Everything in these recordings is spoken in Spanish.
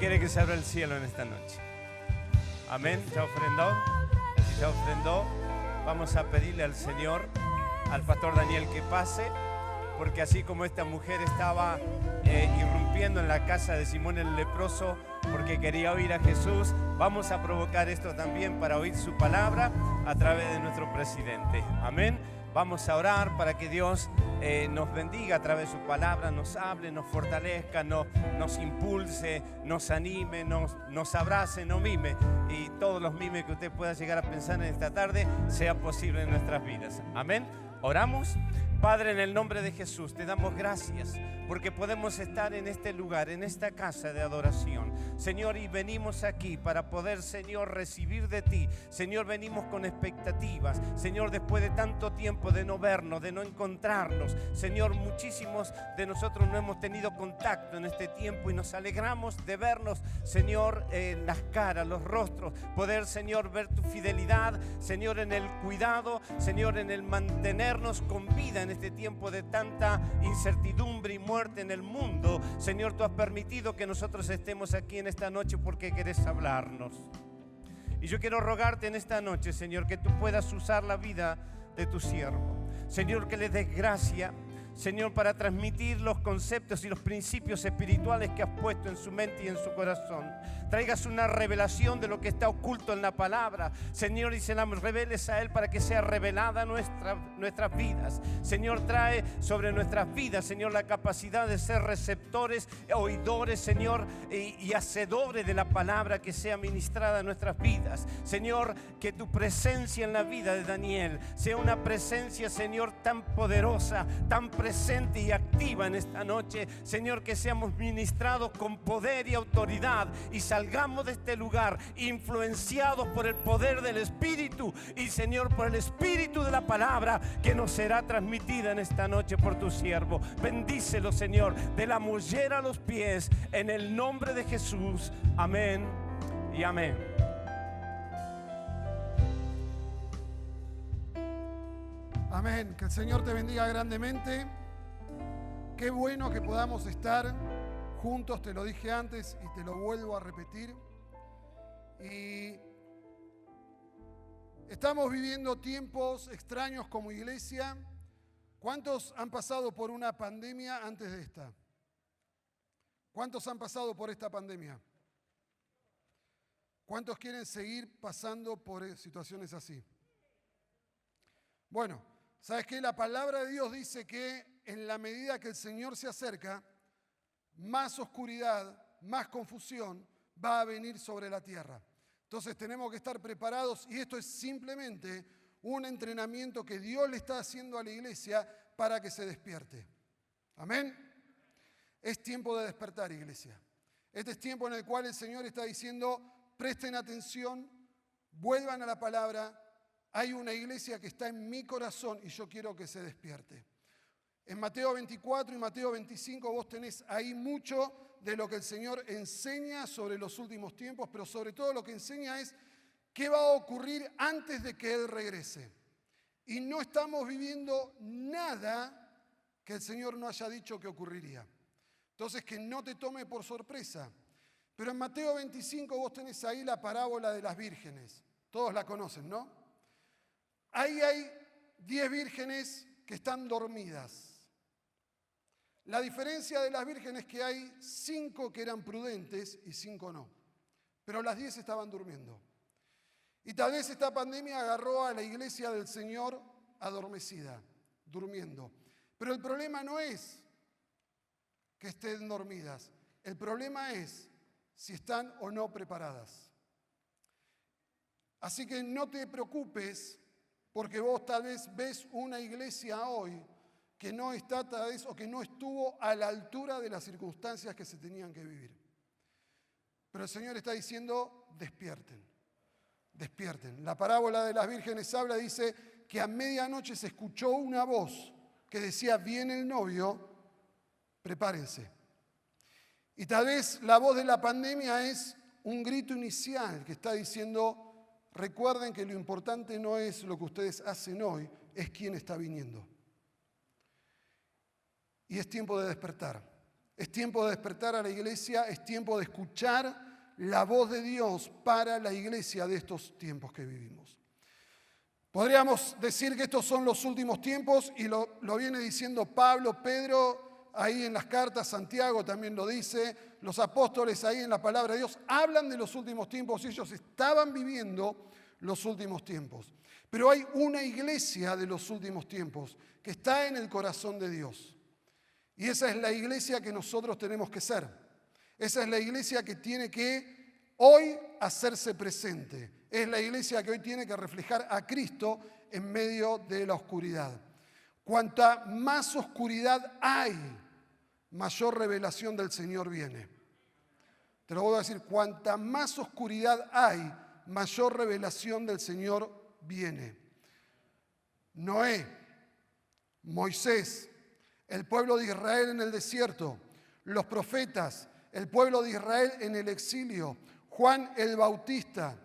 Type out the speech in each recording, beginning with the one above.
quiere que se abra el cielo en esta noche? Amén. ¿Ya ofrendó? Si ya ofrendó, vamos a pedirle al Señor, al pastor Daniel, que pase, porque así como esta mujer estaba irrumpiendo en la casa de Simón el leproso porque quería oír a Jesús, vamos a provocar esto también para oír su palabra a través de nuestro presidente. Amén. Vamos a orar para que Dios nos bendiga a través de su palabra, nos hable, nos fortalezca, nos impulse, nos anime, nos abrace, nos mime, y todos los mimes que usted pueda llegar a pensar en esta tarde sean posibles en nuestras vidas. Amén. Oramos. Padre, en el nombre de Jesús, te damos gracias porque podemos estar en este lugar, en esta casa de adoración, Señor, y venimos aquí para poder, Señor, recibir de ti. Señor, venimos con expectativas, Señor, después de tanto tiempo de no vernos, de no encontrarnos, Señor, muchísimos de nosotros no hemos tenido contacto en este tiempo y nos alegramos de vernos, Señor, en las caras, los rostros, poder, Señor, ver tu fidelidad, Señor, en el cuidado, Señor, en el mantenernos con vida en este tiempo de tanta incertidumbre y muerte en el mundo. Señor, tú has permitido que nosotros estemos aquí en esta noche porque querés hablarnos. Y yo quiero rogarte en esta noche, Señor, que tú puedas usar la vida de tu siervo. Señor, que le des gracia, Señor, para transmitir los conceptos y los principios espirituales que has puesto en su mente y en su corazón. Traigas una revelación de lo que está oculto en la palabra, Señor, y se la reveles a Él para que sea revelada nuestras vidas. Señor, trae sobre nuestras vidas, Señor, la capacidad de ser receptores, oidores, Señor, y hacedores de la palabra que sea ministrada en nuestras vidas. Señor, que tu presencia en la vida de Daniel sea una presencia, Señor, tan poderosa, tan presente y activa en esta noche. Señor, que seamos ministrados con poder y autoridad y salgamos de este lugar influenciados por el poder del Espíritu y, Señor, por el Espíritu de la palabra que nos será transmitida en esta noche por tu siervo. Bendícelo, Señor, de la mollera a los pies, en el nombre de Jesús. Amén y amén. Amén. Que el Señor te bendiga grandemente. Qué bueno que podamos estar juntos, te lo dije antes y te lo vuelvo a repetir. Y estamos viviendo tiempos extraños como iglesia. ¿Cuántos han pasado por una pandemia antes de esta? ¿Cuántos han pasado por esta pandemia? ¿Cuántos quieren seguir pasando por situaciones así? Bueno, ¿sabes qué? La palabra de Dios dice que en la medida que el Señor se acerca, más oscuridad, más confusión va a venir sobre la tierra. Entonces tenemos que estar preparados, y esto es simplemente un entrenamiento que Dios le está haciendo a la iglesia para que se despierte. Amén. Es tiempo de despertar, iglesia. Este es tiempo en el cual el Señor está diciendo: presten atención, vuelvan a la palabra. Hay una iglesia que está en mi corazón y yo quiero que se despierte. En Mateo 24 y Mateo 25 vos tenés ahí mucho de lo que el Señor enseña sobre los últimos tiempos, pero sobre todo lo que enseña es qué va a ocurrir antes de que Él regrese. Y no estamos viviendo nada que el Señor no haya dicho que ocurriría. Entonces, que no te tome por sorpresa. Pero en Mateo 25 vos tenés ahí la parábola de las vírgenes. Todos la conocen, ¿no? Ahí hay 10 vírgenes que están dormidas. La diferencia de las vírgenes es que hay 5 que eran prudentes y 5 no. Pero las 10 estaban durmiendo. Y tal vez esta pandemia agarró a la iglesia del Señor adormecida, durmiendo. Pero el problema no es que estén dormidas. El problema es si están o no preparadas. Así que no te preocupes, porque vos tal vez ves una iglesia hoy que no está tal vez o que no estuvo a la altura de las circunstancias que se tenían que vivir. Pero el Señor está diciendo: despierten, despierten. La parábola de las vírgenes habla, dice que a medianoche se escuchó una voz que decía: viene el novio, prepárense. Y tal vez la voz de la pandemia es un grito inicial que está diciendo: recuerden que lo importante no es lo que ustedes hacen hoy, es quién está viniendo. Y es tiempo de despertar. Es tiempo de despertar a la iglesia, es tiempo de escuchar la voz de Dios para la iglesia de estos tiempos que vivimos. Podríamos decir que estos son los últimos tiempos y lo viene diciendo Pablo, Pedro, ahí en las cartas, Santiago también lo dice, los apóstoles ahí en la palabra de Dios hablan de los últimos tiempos y ellos estaban viviendo los últimos tiempos. Pero hay una iglesia de los últimos tiempos que está en el corazón de Dios. Y esa es la iglesia que nosotros tenemos que ser. Esa es la iglesia que tiene que hoy hacerse presente. Es la iglesia que hoy tiene que reflejar a Cristo en medio de la oscuridad. Cuanta más oscuridad hay, mayor revelación del Señor viene. Te lo voy a decir, cuanta más oscuridad hay, mayor revelación del Señor viene. Noé, Moisés, el pueblo de Israel en el desierto, los profetas, el pueblo de Israel en el exilio, Juan el Bautista,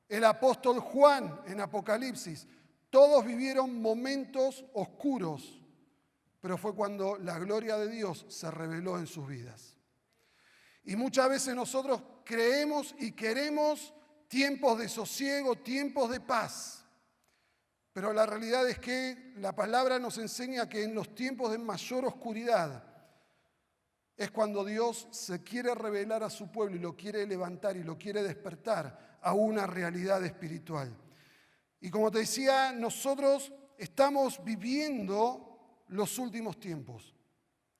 el apóstol Juan en Apocalipsis, todos vivieron momentos oscuros, pero fue cuando la gloria de Dios se reveló en sus vidas. Y muchas veces nosotros creemos y queremos tiempos de sosiego, tiempos de paz. Pero la realidad es que la palabra nos enseña que en los tiempos de mayor oscuridad es cuando Dios se quiere revelar a su pueblo y lo quiere levantar y lo quiere despertar a una realidad espiritual. Y como te decía, nosotros estamos viviendo los últimos tiempos.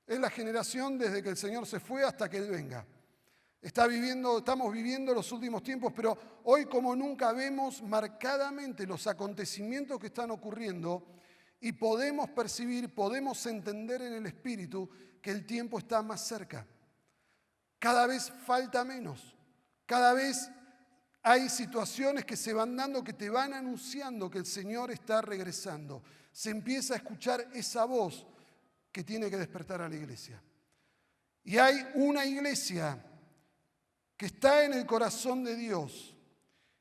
Es la generación desde que el Señor se fue hasta que Él venga. Estamos viviendo los últimos tiempos, pero hoy como nunca vemos marcadamente los acontecimientos que están ocurriendo y podemos percibir, podemos entender en el Espíritu que el tiempo está más cerca. Cada vez falta menos, cada vez hay situaciones que se van dando, que te van anunciando que el Señor está regresando. Se empieza a escuchar esa voz que tiene que despertar a la iglesia. Y hay una iglesia que está en el corazón de Dios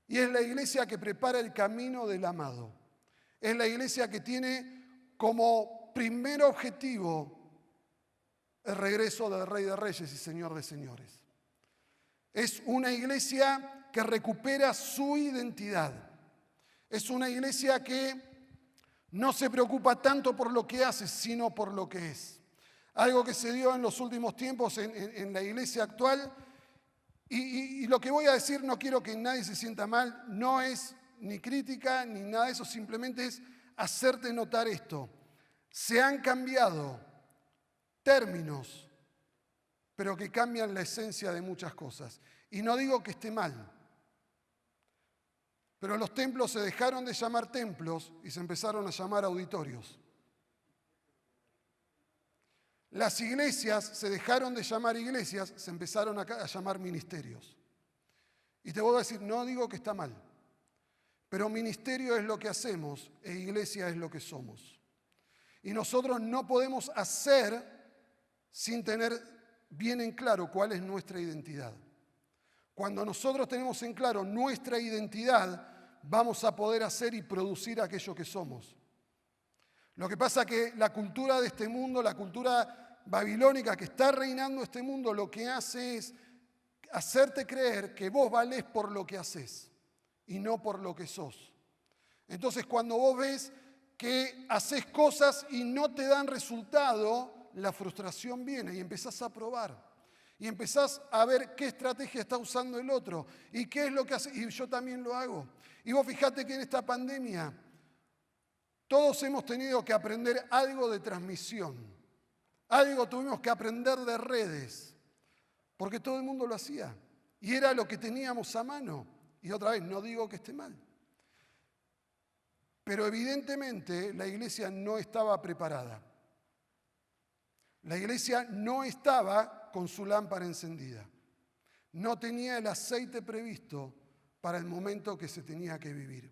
y es la iglesia que prepara el camino del amado. Es la iglesia que tiene como primer objetivo el regreso del Rey de Reyes y Señor de Señores. Es una iglesia que recupera su identidad. Es una iglesia que no se preocupa tanto por lo que hace, sino por lo que es. Algo que se dio en los últimos tiempos en la iglesia actual. Y lo que voy a decir, no quiero que nadie se sienta mal, no es ni crítica ni nada de eso, simplemente es hacerte notar esto. Se han cambiado términos, pero que cambian la esencia de muchas cosas. Y no digo que esté mal, pero los templos se dejaron de llamar templos y se empezaron a llamar auditorios. Las iglesias se dejaron de llamar iglesias, se empezaron a llamar ministerios. Y te voy a decir, no digo que está mal, pero ministerio es lo que hacemos e iglesia es lo que somos. Y nosotros no podemos hacer sin tener bien en claro cuál es nuestra identidad. Cuando nosotros tenemos en claro nuestra identidad, vamos a poder hacer y producir aquello que somos. Lo que pasa es que la cultura de este mundo, la cultura babilónica que está reinando este mundo, lo que hace es hacerte creer que vos valés por lo que haces y no por lo que sos. Entonces, cuando vos ves que haces cosas y no te dan resultado, la frustración viene y empezás a probar. Y empezás a ver qué estrategia está usando el otro y qué es lo que hace. Y yo también lo hago. Y vos fijate que en esta pandemia todos hemos tenido que aprender algo de transmisión. Algo tuvimos que aprender de redes. Porque todo el mundo lo hacía. Y era lo que teníamos a mano. Y otra vez, no digo que esté mal. Pero evidentemente la iglesia no estaba preparada. La iglesia no estaba con su lámpara encendida. No tenía el aceite previsto para el momento que se tenía que vivir.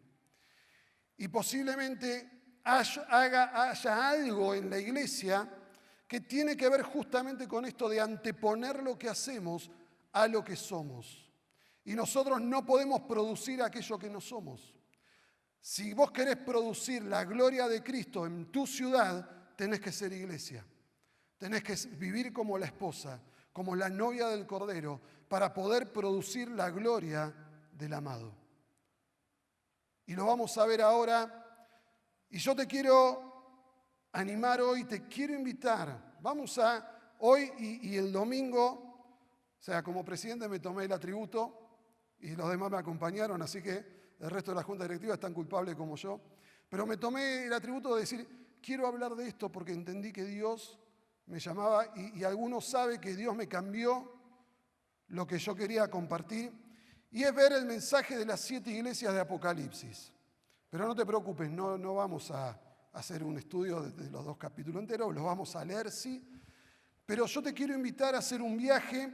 Y posiblemente haya algo en la iglesia que tiene que ver justamente con esto de anteponer lo que hacemos a lo que somos. Y nosotros no podemos producir aquello que no somos. Si vos querés producir la gloria de Cristo en tu ciudad, tenés que ser iglesia. Tenés que vivir como la esposa, como la novia del Cordero, para poder producir la gloria del amado. Y lo vamos a ver ahora. Y yo te quiero animar hoy, te quiero invitar. Vamos a hoy y el domingo, o sea, como presidente me tomé el atributo y los demás me acompañaron, así que el resto de la Junta Directiva es tan culpable como yo. Pero me tomé el atributo de decir, quiero hablar de esto porque entendí que Dios me llamaba y algunos saben que Dios me cambió lo que yo quería compartir. Y es ver el mensaje de las 7 iglesias de Apocalipsis. Pero no te preocupes, no vamos a hacer un estudio de los 2 capítulos enteros, los vamos a leer, sí. Pero yo te quiero invitar a hacer un viaje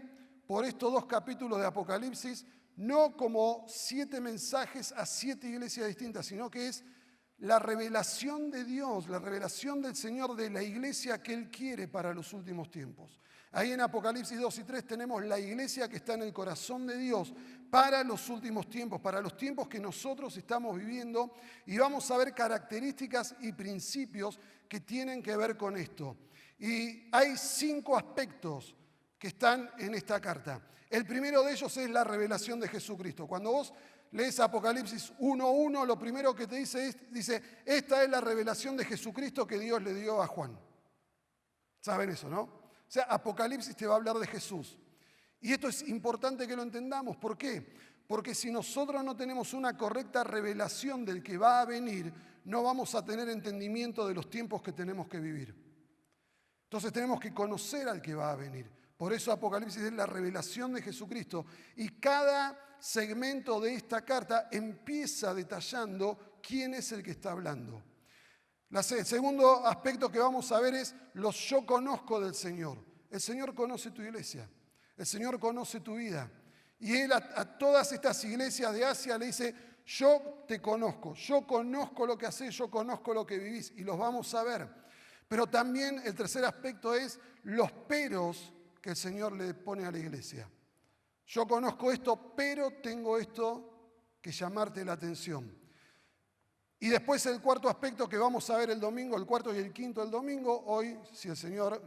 por estos 2 capítulos de Apocalipsis, no como 7 mensajes a 7 iglesias distintas, sino que es la revelación de Dios, la revelación del Señor de la iglesia que Él quiere para los últimos tiempos. Ahí en Apocalipsis 2 y 3 tenemos la iglesia que está en el corazón de Dios para los últimos tiempos, para los tiempos que nosotros estamos viviendo, y vamos a ver características y principios que tienen que ver con esto. Y hay 5 aspectos que están en esta carta. El primero de ellos es la revelación de Jesucristo. Cuando vos lees Apocalipsis 1:1, lo primero que te dice, esta es la revelación de Jesucristo que Dios le dio a Juan. ¿Saben eso, no? O sea, Apocalipsis te va a hablar de Jesús. Y esto es importante que lo entendamos. ¿Por qué? Porque si nosotros no tenemos una correcta revelación del que va a venir, no vamos a tener entendimiento de los tiempos que tenemos que vivir. Entonces tenemos que conocer al que va a venir. Por eso Apocalipsis es la revelación de Jesucristo. Y cada segmento de esta carta empieza detallando quién es el que está hablando. El segundo aspecto que vamos a ver es los yo conozco del Señor. El Señor conoce tu iglesia. El Señor conoce tu vida. Y Él a todas estas iglesias de Asia le dice, yo te conozco. Yo conozco lo que hacés, yo conozco lo que vivís. Y los vamos a ver. Pero también el tercer aspecto es los peros que el Señor le pone a la iglesia. Yo conozco esto, pero tengo esto que llamarte la atención. Y después el cuarto aspecto que vamos a ver el domingo, el cuarto y el quinto el domingo, hoy, si el Señor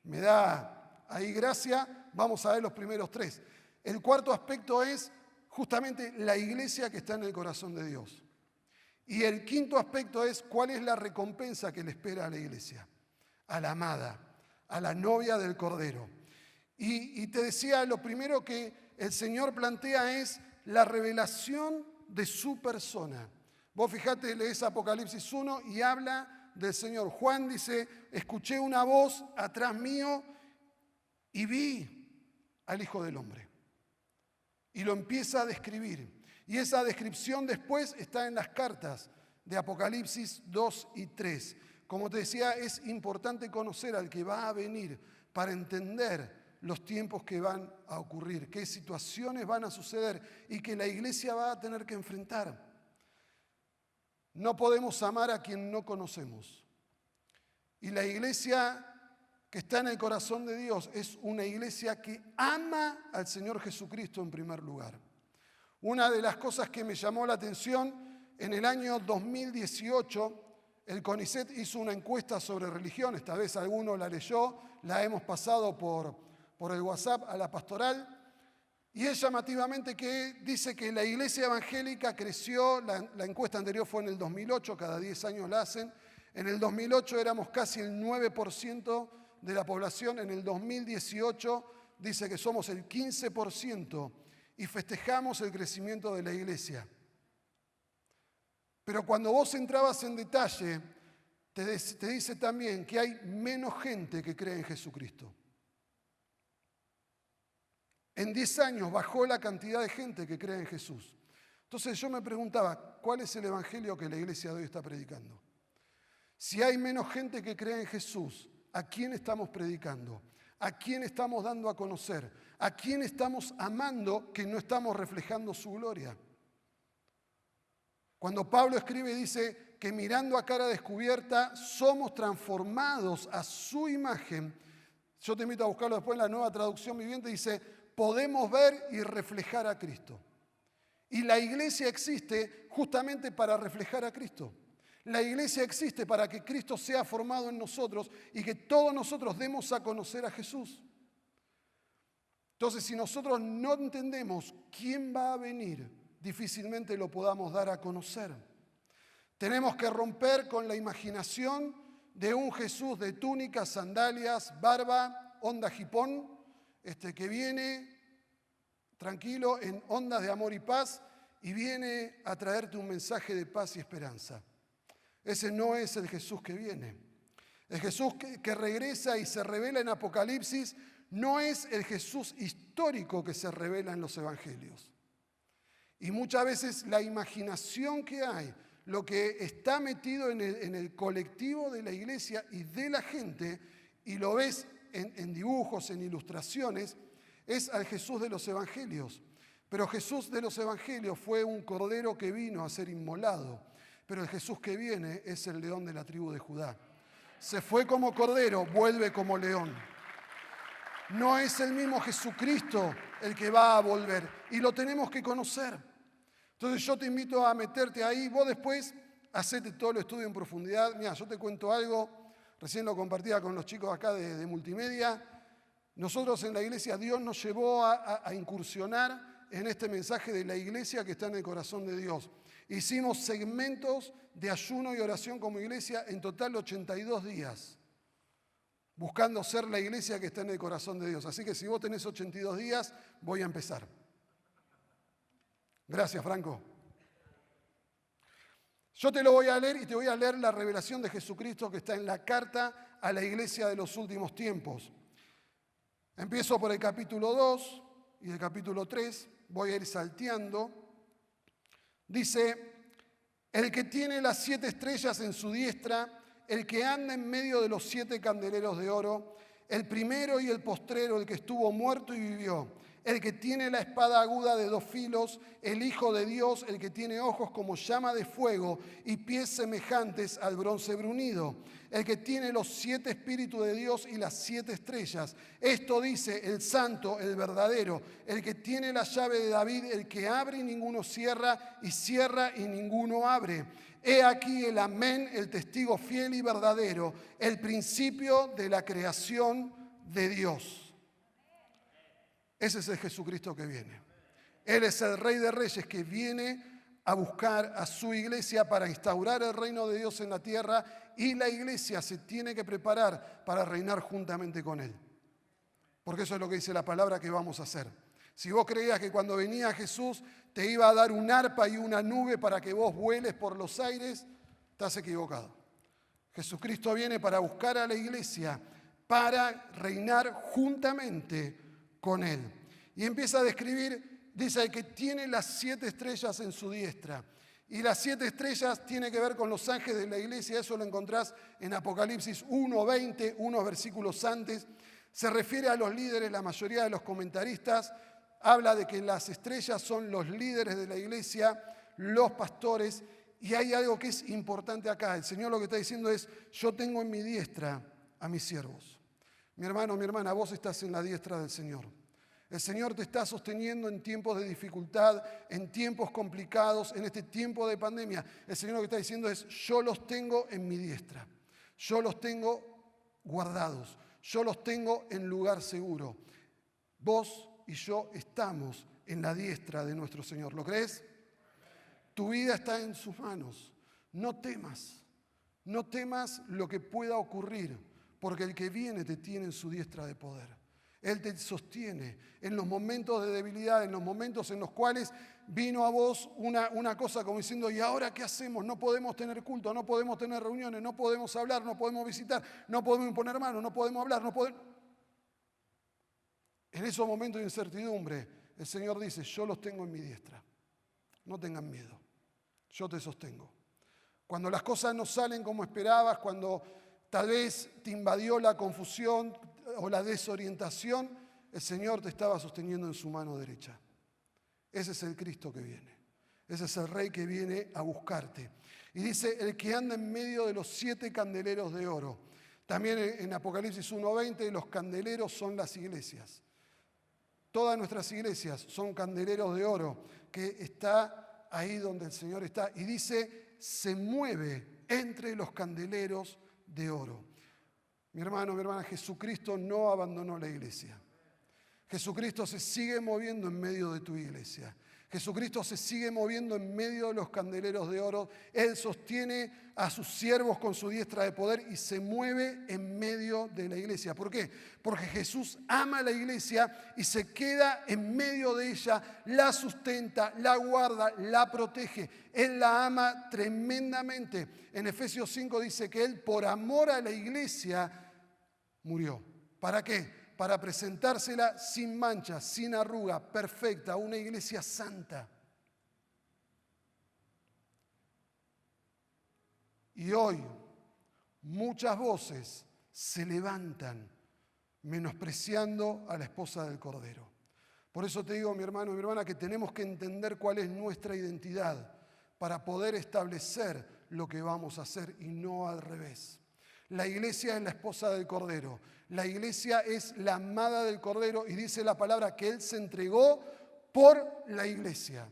me da ahí gracia, vamos a ver los primeros 3. El cuarto aspecto es justamente la iglesia que está en el corazón de Dios. Y el quinto aspecto es cuál es la recompensa que le espera a la iglesia, a la amada, a la novia del Cordero. Y te decía, lo primero que el Señor plantea es la revelación de su persona. Vos fijate, lees Apocalipsis 1 y habla del Señor. Juan dice, escuché una voz atrás mío y vi al Hijo del Hombre. Y lo empieza a describir. Y esa descripción después está en las cartas de Apocalipsis 2 y 3. Como te decía, es importante conocer al que va a venir para entender los tiempos que van a ocurrir, qué situaciones van a suceder y que la iglesia va a tener que enfrentar. No podemos amar a quien no conocemos. Y la iglesia que está en el corazón de Dios es una iglesia que ama al Señor Jesucristo en primer lugar. Una de las cosas que me llamó la atención, en el año 2018, el CONICET hizo una encuesta sobre religión, esta vez alguno la leyó, la hemos pasado por el WhatsApp a la pastoral, y es llamativamente que dice que la iglesia evangélica creció, la encuesta anterior fue en el 2008, cada 10 años la hacen, en el 2008 éramos casi el 9% de la población, en el 2018 dice que somos el 15% y festejamos el crecimiento de la iglesia. Pero cuando vos entrabas en detalle, te dice también que hay menos gente que cree en Jesucristo. En 10 años bajó la cantidad de gente que cree en Jesús. Entonces yo me preguntaba, ¿cuál es el evangelio que la iglesia de hoy está predicando? Si hay menos gente que cree en Jesús, ¿a quién estamos predicando? ¿A quién estamos dando a conocer? ¿A quién estamos amando que no estamos reflejando su gloria? Cuando Pablo escribe dice que mirando a cara descubierta somos transformados a su imagen. Yo te invito a buscarlo después en la Nueva Traducción Viviente, dice, podemos ver y reflejar a Cristo. Y la iglesia existe justamente para reflejar a Cristo. La iglesia existe para que Cristo sea formado en nosotros y que todos nosotros demos a conocer a Jesús. Entonces, si nosotros no entendemos quién va a venir, difícilmente lo podamos dar a conocer. Tenemos que romper con la imaginación de un Jesús de túnicas, sandalias, barba, onda jipón, que viene tranquilo en ondas de amor y paz y viene a traerte un mensaje de paz y esperanza. Ese no es el Jesús que viene. El Jesús que regresa y se revela en Apocalipsis no es el Jesús histórico que se revela en los evangelios. Y muchas veces la imaginación que hay, lo que está metido en el colectivo de la iglesia y de la gente, y lo ves en dibujos, en ilustraciones, es al Jesús de los evangelios. Pero Jesús de los evangelios fue un cordero que vino a ser inmolado. Pero el Jesús que viene es el león de la tribu de Judá. Se fue como cordero, vuelve como león. No es el mismo Jesucristo el que va a volver. Y lo tenemos que conocer. Entonces yo te invito a meterte ahí. Vos después hacete todo el estudio en profundidad. Mira, yo te cuento algo. Recién lo compartía con los chicos acá de multimedia. Nosotros en la iglesia, Dios nos llevó a incursionar en este mensaje de la iglesia que está en el corazón de Dios. Hicimos segmentos de ayuno y oración como iglesia en total 82 días, buscando ser la iglesia que está en el corazón de Dios. Así que si vos tenés 82 días, voy a empezar. Gracias, Franco. Yo te lo voy a leer y te voy a leer la revelación de Jesucristo que está en la carta a la iglesia de los últimos tiempos. Empiezo por el capítulo 2 y el capítulo 3, voy a ir salteando. Dice, el que tiene las 7 estrellas en su diestra, el que anda en medio de los 7 candeleros de oro, el primero y el postrero, el que estuvo muerto y vivió, el que tiene la espada aguda de 2 filos, el Hijo de Dios, el que tiene ojos como llama de fuego y pies semejantes al bronce bruñido, el que tiene los 7 espíritus de Dios y las 7 estrellas. Esto dice el santo, el verdadero, el que tiene la llave de David, el que abre y ninguno cierra, y cierra y ninguno abre. He aquí el amén, el testigo fiel y verdadero, el principio de la creación de Dios. Ese es el Jesucristo que viene. Él es el Rey de Reyes que viene a buscar a su iglesia para instaurar el reino de Dios en la tierra, y la iglesia se tiene que preparar para reinar juntamente con Él. Porque eso es lo que dice la palabra que vamos a hacer. Si vos creías que cuando venía Jesús te iba a dar un arpa y una nube para que vos vueles por los aires, estás equivocado. Jesucristo viene para buscar a la iglesia, para reinar juntamente con Él. Y empieza a describir, dice, el que tiene las 7 estrellas en su diestra. Y las 7 estrellas tiene que ver con los ángeles de la iglesia. Eso lo encontrás en Apocalipsis 1:20, unos versículos antes. Se refiere a los líderes. La mayoría de los comentaristas habla de que las estrellas son los líderes de la iglesia, los pastores. Y hay algo que es importante acá. El Señor lo que está diciendo es, yo tengo en mi diestra a mis siervos. Mi hermano, mi hermana, vos estás en la diestra del Señor. El Señor te está sosteniendo en tiempos de dificultad, en tiempos complicados, en este tiempo de pandemia. El Señor lo que está diciendo es, yo los tengo en mi diestra. Yo los tengo guardados. Yo los tengo en lugar seguro. Vos y yo estamos en la diestra de nuestro Señor. ¿Lo crees? Tu vida está en sus manos. No temas. No temas lo que pueda ocurrir, porque el que viene te tiene en su diestra de poder. Él te sostiene en los momentos de debilidad, en los momentos en los cuales vino a vos una cosa como diciendo, ¿y ahora qué hacemos? No podemos tener culto, no podemos tener reuniones, no podemos hablar, no podemos visitar, no podemos imponer manos, no podemos hablar, no podemos... En esos momentos de incertidumbre, el Señor dice, yo los tengo en mi diestra. No tengan miedo, yo te sostengo. Cuando las cosas no salen como esperabas, cuando tal vez te invadió la confusión o la desorientación, el Señor te estaba sosteniendo en su mano derecha. Ese es el Cristo que viene. Ese es el Rey que viene a buscarte. Y dice, el que anda en medio de los 7 candeleros de oro. También en Apocalipsis 1:20, los candeleros son las iglesias. Todas nuestras iglesias son candeleros de oro, que está ahí donde el Señor está. Y dice, se mueve entre los candeleros de oro. Mi hermano, mi hermana, Jesucristo no abandonó la iglesia. Jesucristo se sigue moviendo en medio de tu iglesia. Jesucristo se sigue moviendo en medio de los candeleros de oro. Él sostiene a sus siervos con su diestra de poder y se mueve en medio de la iglesia. ¿Por qué? Porque Jesús ama a la iglesia y se queda en medio de ella, la sustenta, la guarda, la protege. Él la ama tremendamente. En Efesios 5 dice que Él, por amor a la iglesia, murió. ¿Para qué? Para presentársela sin mancha, sin arruga, perfecta, una iglesia santa. Y hoy muchas voces se levantan menospreciando a la esposa del Cordero. Por eso te digo, mi hermano y mi hermana, que tenemos que entender cuál es nuestra identidad para poder establecer lo que vamos a hacer y no al revés. La iglesia es la esposa del Cordero. La iglesia es la amada del Cordero y dice la palabra que Él se entregó por la iglesia.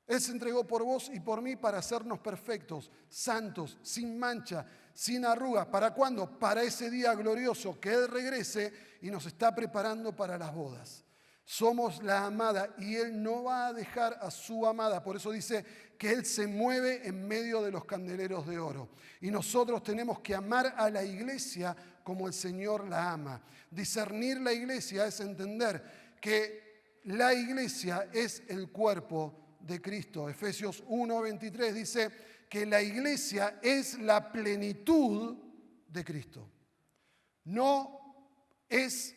Él se entregó por vos y por mí para hacernos perfectos, santos, sin mancha, sin arruga. ¿Para cuándo? Para ese día glorioso que Él regrese y nos está preparando para las bodas. Somos la amada y Él no va a dejar a su amada. Por eso dice que Él se mueve en medio de los candeleros de oro. Y nosotros tenemos que amar a la iglesia como el Señor la ama. Discernir la iglesia es entender que la iglesia es el cuerpo de Cristo. Efesios 1:23 dice que la iglesia es la plenitud de Cristo. No es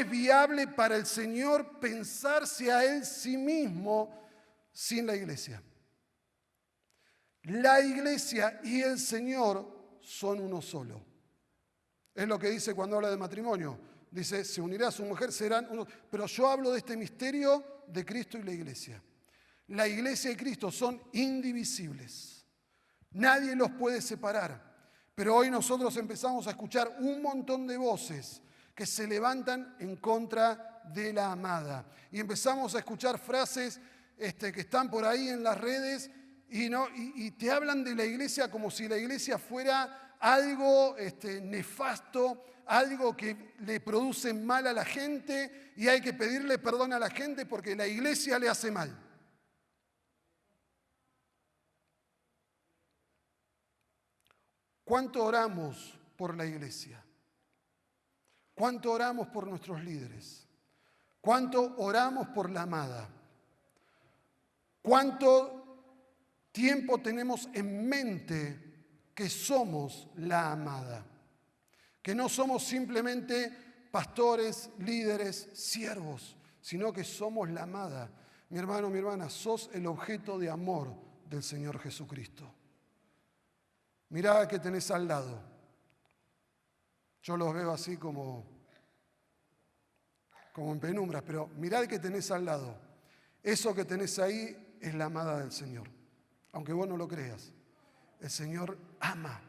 viable para el Señor pensarse a Él sí mismo sin la iglesia. La iglesia y el Señor son uno solo. Es lo que dice cuando habla de matrimonio. Dice, se unirá a su mujer, serán uno. Pero yo hablo de este misterio de Cristo y la iglesia. La iglesia y Cristo son indivisibles. Nadie los puede separar. Pero hoy nosotros empezamos a escuchar un montón de voces que se levantan en contra de la amada. Y empezamos a escuchar frases que están por ahí en las redes y te hablan de la iglesia como si la iglesia fuera algo nefasto, algo que le produce mal a la gente y hay que pedirle perdón a la gente porque la iglesia le hace mal. ¿Cuánto oramos por la iglesia? ¿Cuánto oramos por nuestros líderes? ¿Cuánto oramos por la amada? ¿Cuánto tiempo tenemos en mente que somos la amada? Que no somos simplemente pastores, líderes, siervos, sino que somos la amada. Mi hermano, mi hermana, sos el objeto de amor del Señor Jesucristo. Mirá que tenés al lado. Yo los veo así como en penumbras, pero mirá el que tenés al lado. Eso que tenés ahí es la amada del Señor. Aunque vos no lo creas, el Señor ama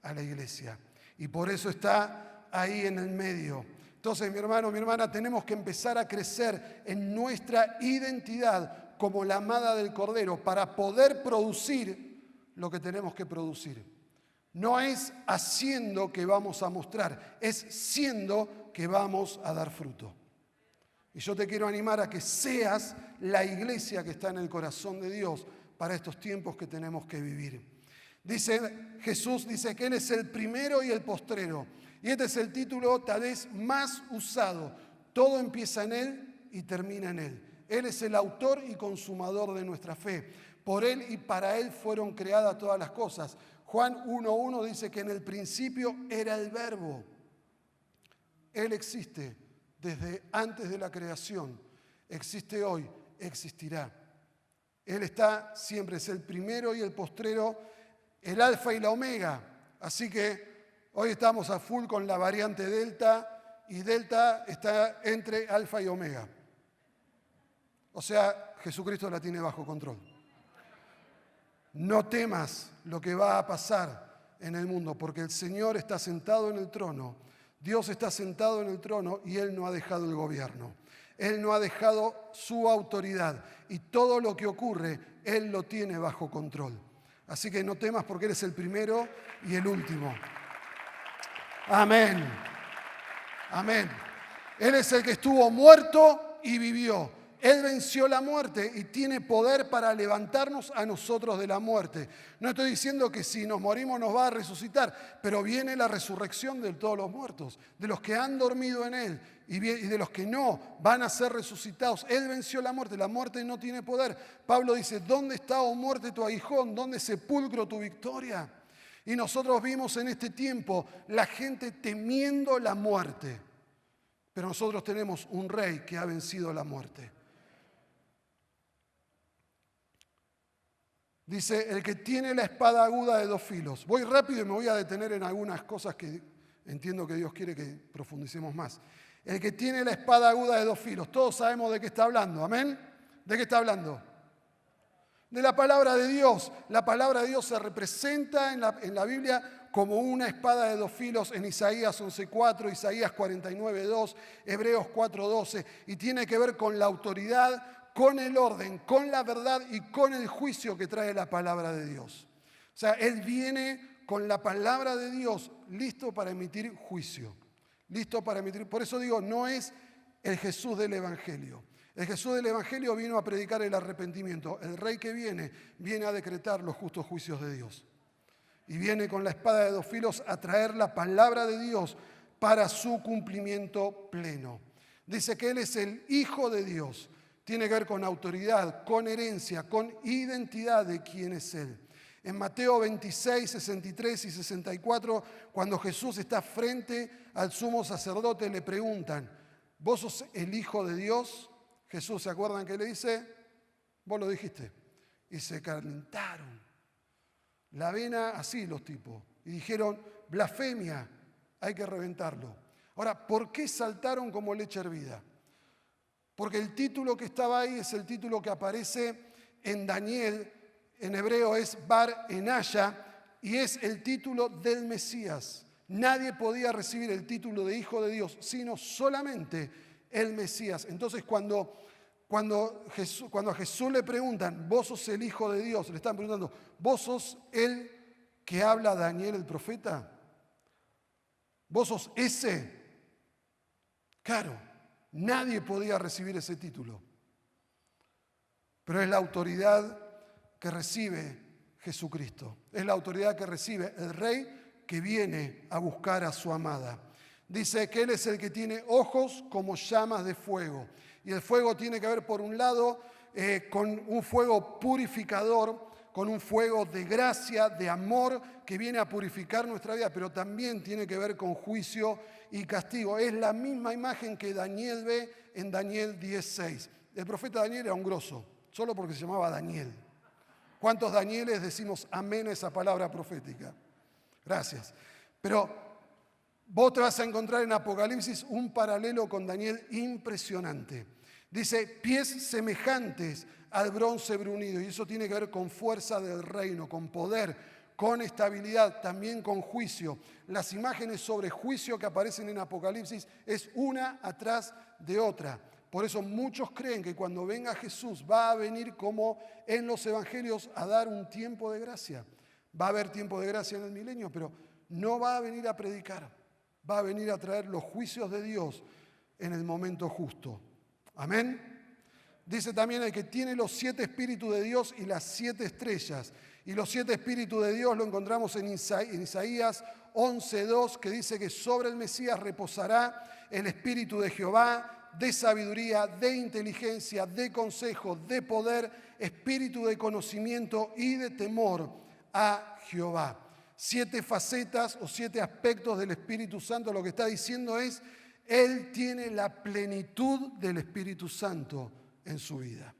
a la iglesia y por eso está ahí en el medio. Entonces, mi hermano, mi hermana, tenemos que empezar a crecer en nuestra identidad como la amada del Cordero para poder producir lo que tenemos que producir. No es haciendo que vamos a mostrar, es siendo que vamos a dar fruto. Y yo te quiero animar a que seas la iglesia que está en el corazón de Dios para estos tiempos que tenemos que vivir. Jesús dice que Él es el primero y el postrero. Y este es el título tal vez más usado. Todo empieza en Él y termina en Él. Él es el autor y consumador de nuestra fe. Por Él y para Él fueron creadas todas las cosas. Juan 1:1 dice que en el principio era el Verbo. Él existe desde antes de la creación. Existe hoy, existirá. Él está siempre, es el primero y el postrero, el alfa y la omega. Así que hoy estamos a full con la variante Delta y Delta está entre alfa y omega. O sea, Jesucristo la tiene bajo control. No temas lo que va a pasar en el mundo, porque el Señor está sentado en el trono, Dios está sentado en el trono y Él no ha dejado el gobierno. Él no ha dejado su autoridad y todo lo que ocurre, Él lo tiene bajo control. Así que no temas porque eres el primero y el último. Amén. Amén. Él es el que estuvo muerto y vivió. Él venció la muerte y tiene poder para levantarnos a nosotros de la muerte. No estoy diciendo que si nos morimos nos va a resucitar, pero viene la resurrección de todos los muertos, de los que han dormido en Él y de los que no van a ser resucitados. Él venció la muerte no tiene poder. Pablo dice, ¿dónde está, oh muerte, tu aguijón? ¿Dónde, sepulcro, tu victoria? Y nosotros vimos en este tiempo la gente temiendo la muerte, pero nosotros tenemos un rey que ha vencido la muerte. Dice, el que tiene la espada aguda de 2 filos. Voy rápido y me voy a detener en algunas cosas que entiendo que Dios quiere que profundicemos más. El que tiene la espada aguda de 2 filos. Todos sabemos de qué está hablando, ¿amén? ¿De qué está hablando? De la palabra de Dios. La palabra de Dios se representa en la Biblia como una espada de 2 filos en Isaías 11:4, Isaías 49:2, Hebreos 4:12, y tiene que ver con la autoridad, con el orden, con la verdad y con el juicio que trae la palabra de Dios. O sea, Él viene con la palabra de Dios listo para emitir juicio. Listo para emitir. Por eso digo, no es el Jesús del Evangelio. El Jesús del Evangelio vino a predicar el arrepentimiento. El Rey que viene a decretar los justos juicios de Dios. Y viene con la espada de 2 filos a traer la palabra de Dios para su cumplimiento pleno. Dice que Él es el Hijo de Dios. Tiene que ver con autoridad, con herencia, con identidad de quién es Él. En Mateo 26, 63 y 64, cuando Jesús está frente al sumo sacerdote, le preguntan, ¿vos sos el Hijo de Dios? Jesús, ¿se acuerdan que le dice? Vos lo dijiste. Y se calentaron la vena así los tipos. Y dijeron, blasfemia, hay que reventarlo. Ahora, ¿por qué saltaron como leche hervida? Porque el título que estaba ahí es el título que aparece en Daniel, en hebreo es Bar Enaya, y es el título del Mesías. Nadie podía recibir el título de Hijo de Dios, sino solamente el Mesías. Entonces, cuando a Jesús le preguntan, ¿vos sos el Hijo de Dios? Le están preguntando, ¿vos sos el que habla Daniel el profeta? ¿Vos sos ese? Claro, nadie podía recibir ese título. Pero es la autoridad que recibe Jesucristo. Es la autoridad que recibe el Rey que viene a buscar a su amada. Dice que Él es el que tiene ojos como llamas de fuego. Y el fuego tiene que ver, por un lado, con un fuego purificador, con un fuego de gracia, de amor, que viene a purificar nuestra vida, pero también tiene que ver con juicio y castigo. Es la misma imagen que Daniel ve en Daniel 10:6. El profeta Daniel era un grosso, solo porque se llamaba Daniel. ¿Cuántos Danieles decimos amén a esa palabra profética? Gracias. Pero vos te vas a encontrar en Apocalipsis un paralelo con Daniel impresionante. Dice, pies semejantes al bronce bruñido. Y eso tiene que ver con fuerza del reino, con poder, con estabilidad, también con juicio. Las imágenes sobre juicio que aparecen en Apocalipsis es una atrás de otra. Por eso muchos creen que cuando venga Jesús va a venir como en los evangelios a dar un tiempo de gracia. Va a haber tiempo de gracia en el milenio, pero no va a venir a predicar. Va a venir a traer los juicios de Dios en el momento justo. Amén. Dice también el que tiene los 7 espíritus de Dios y las 7 estrellas. Y los 7 espíritus de Dios lo encontramos en Isaías 11:2, que dice que sobre el Mesías reposará el espíritu de Jehová, de sabiduría, de inteligencia, de consejo, de poder, espíritu de conocimiento y de temor a Jehová. 7 facetas o 7 aspectos del Espíritu Santo. Lo que está diciendo es, Él tiene la plenitud del Espíritu Santo en su vida.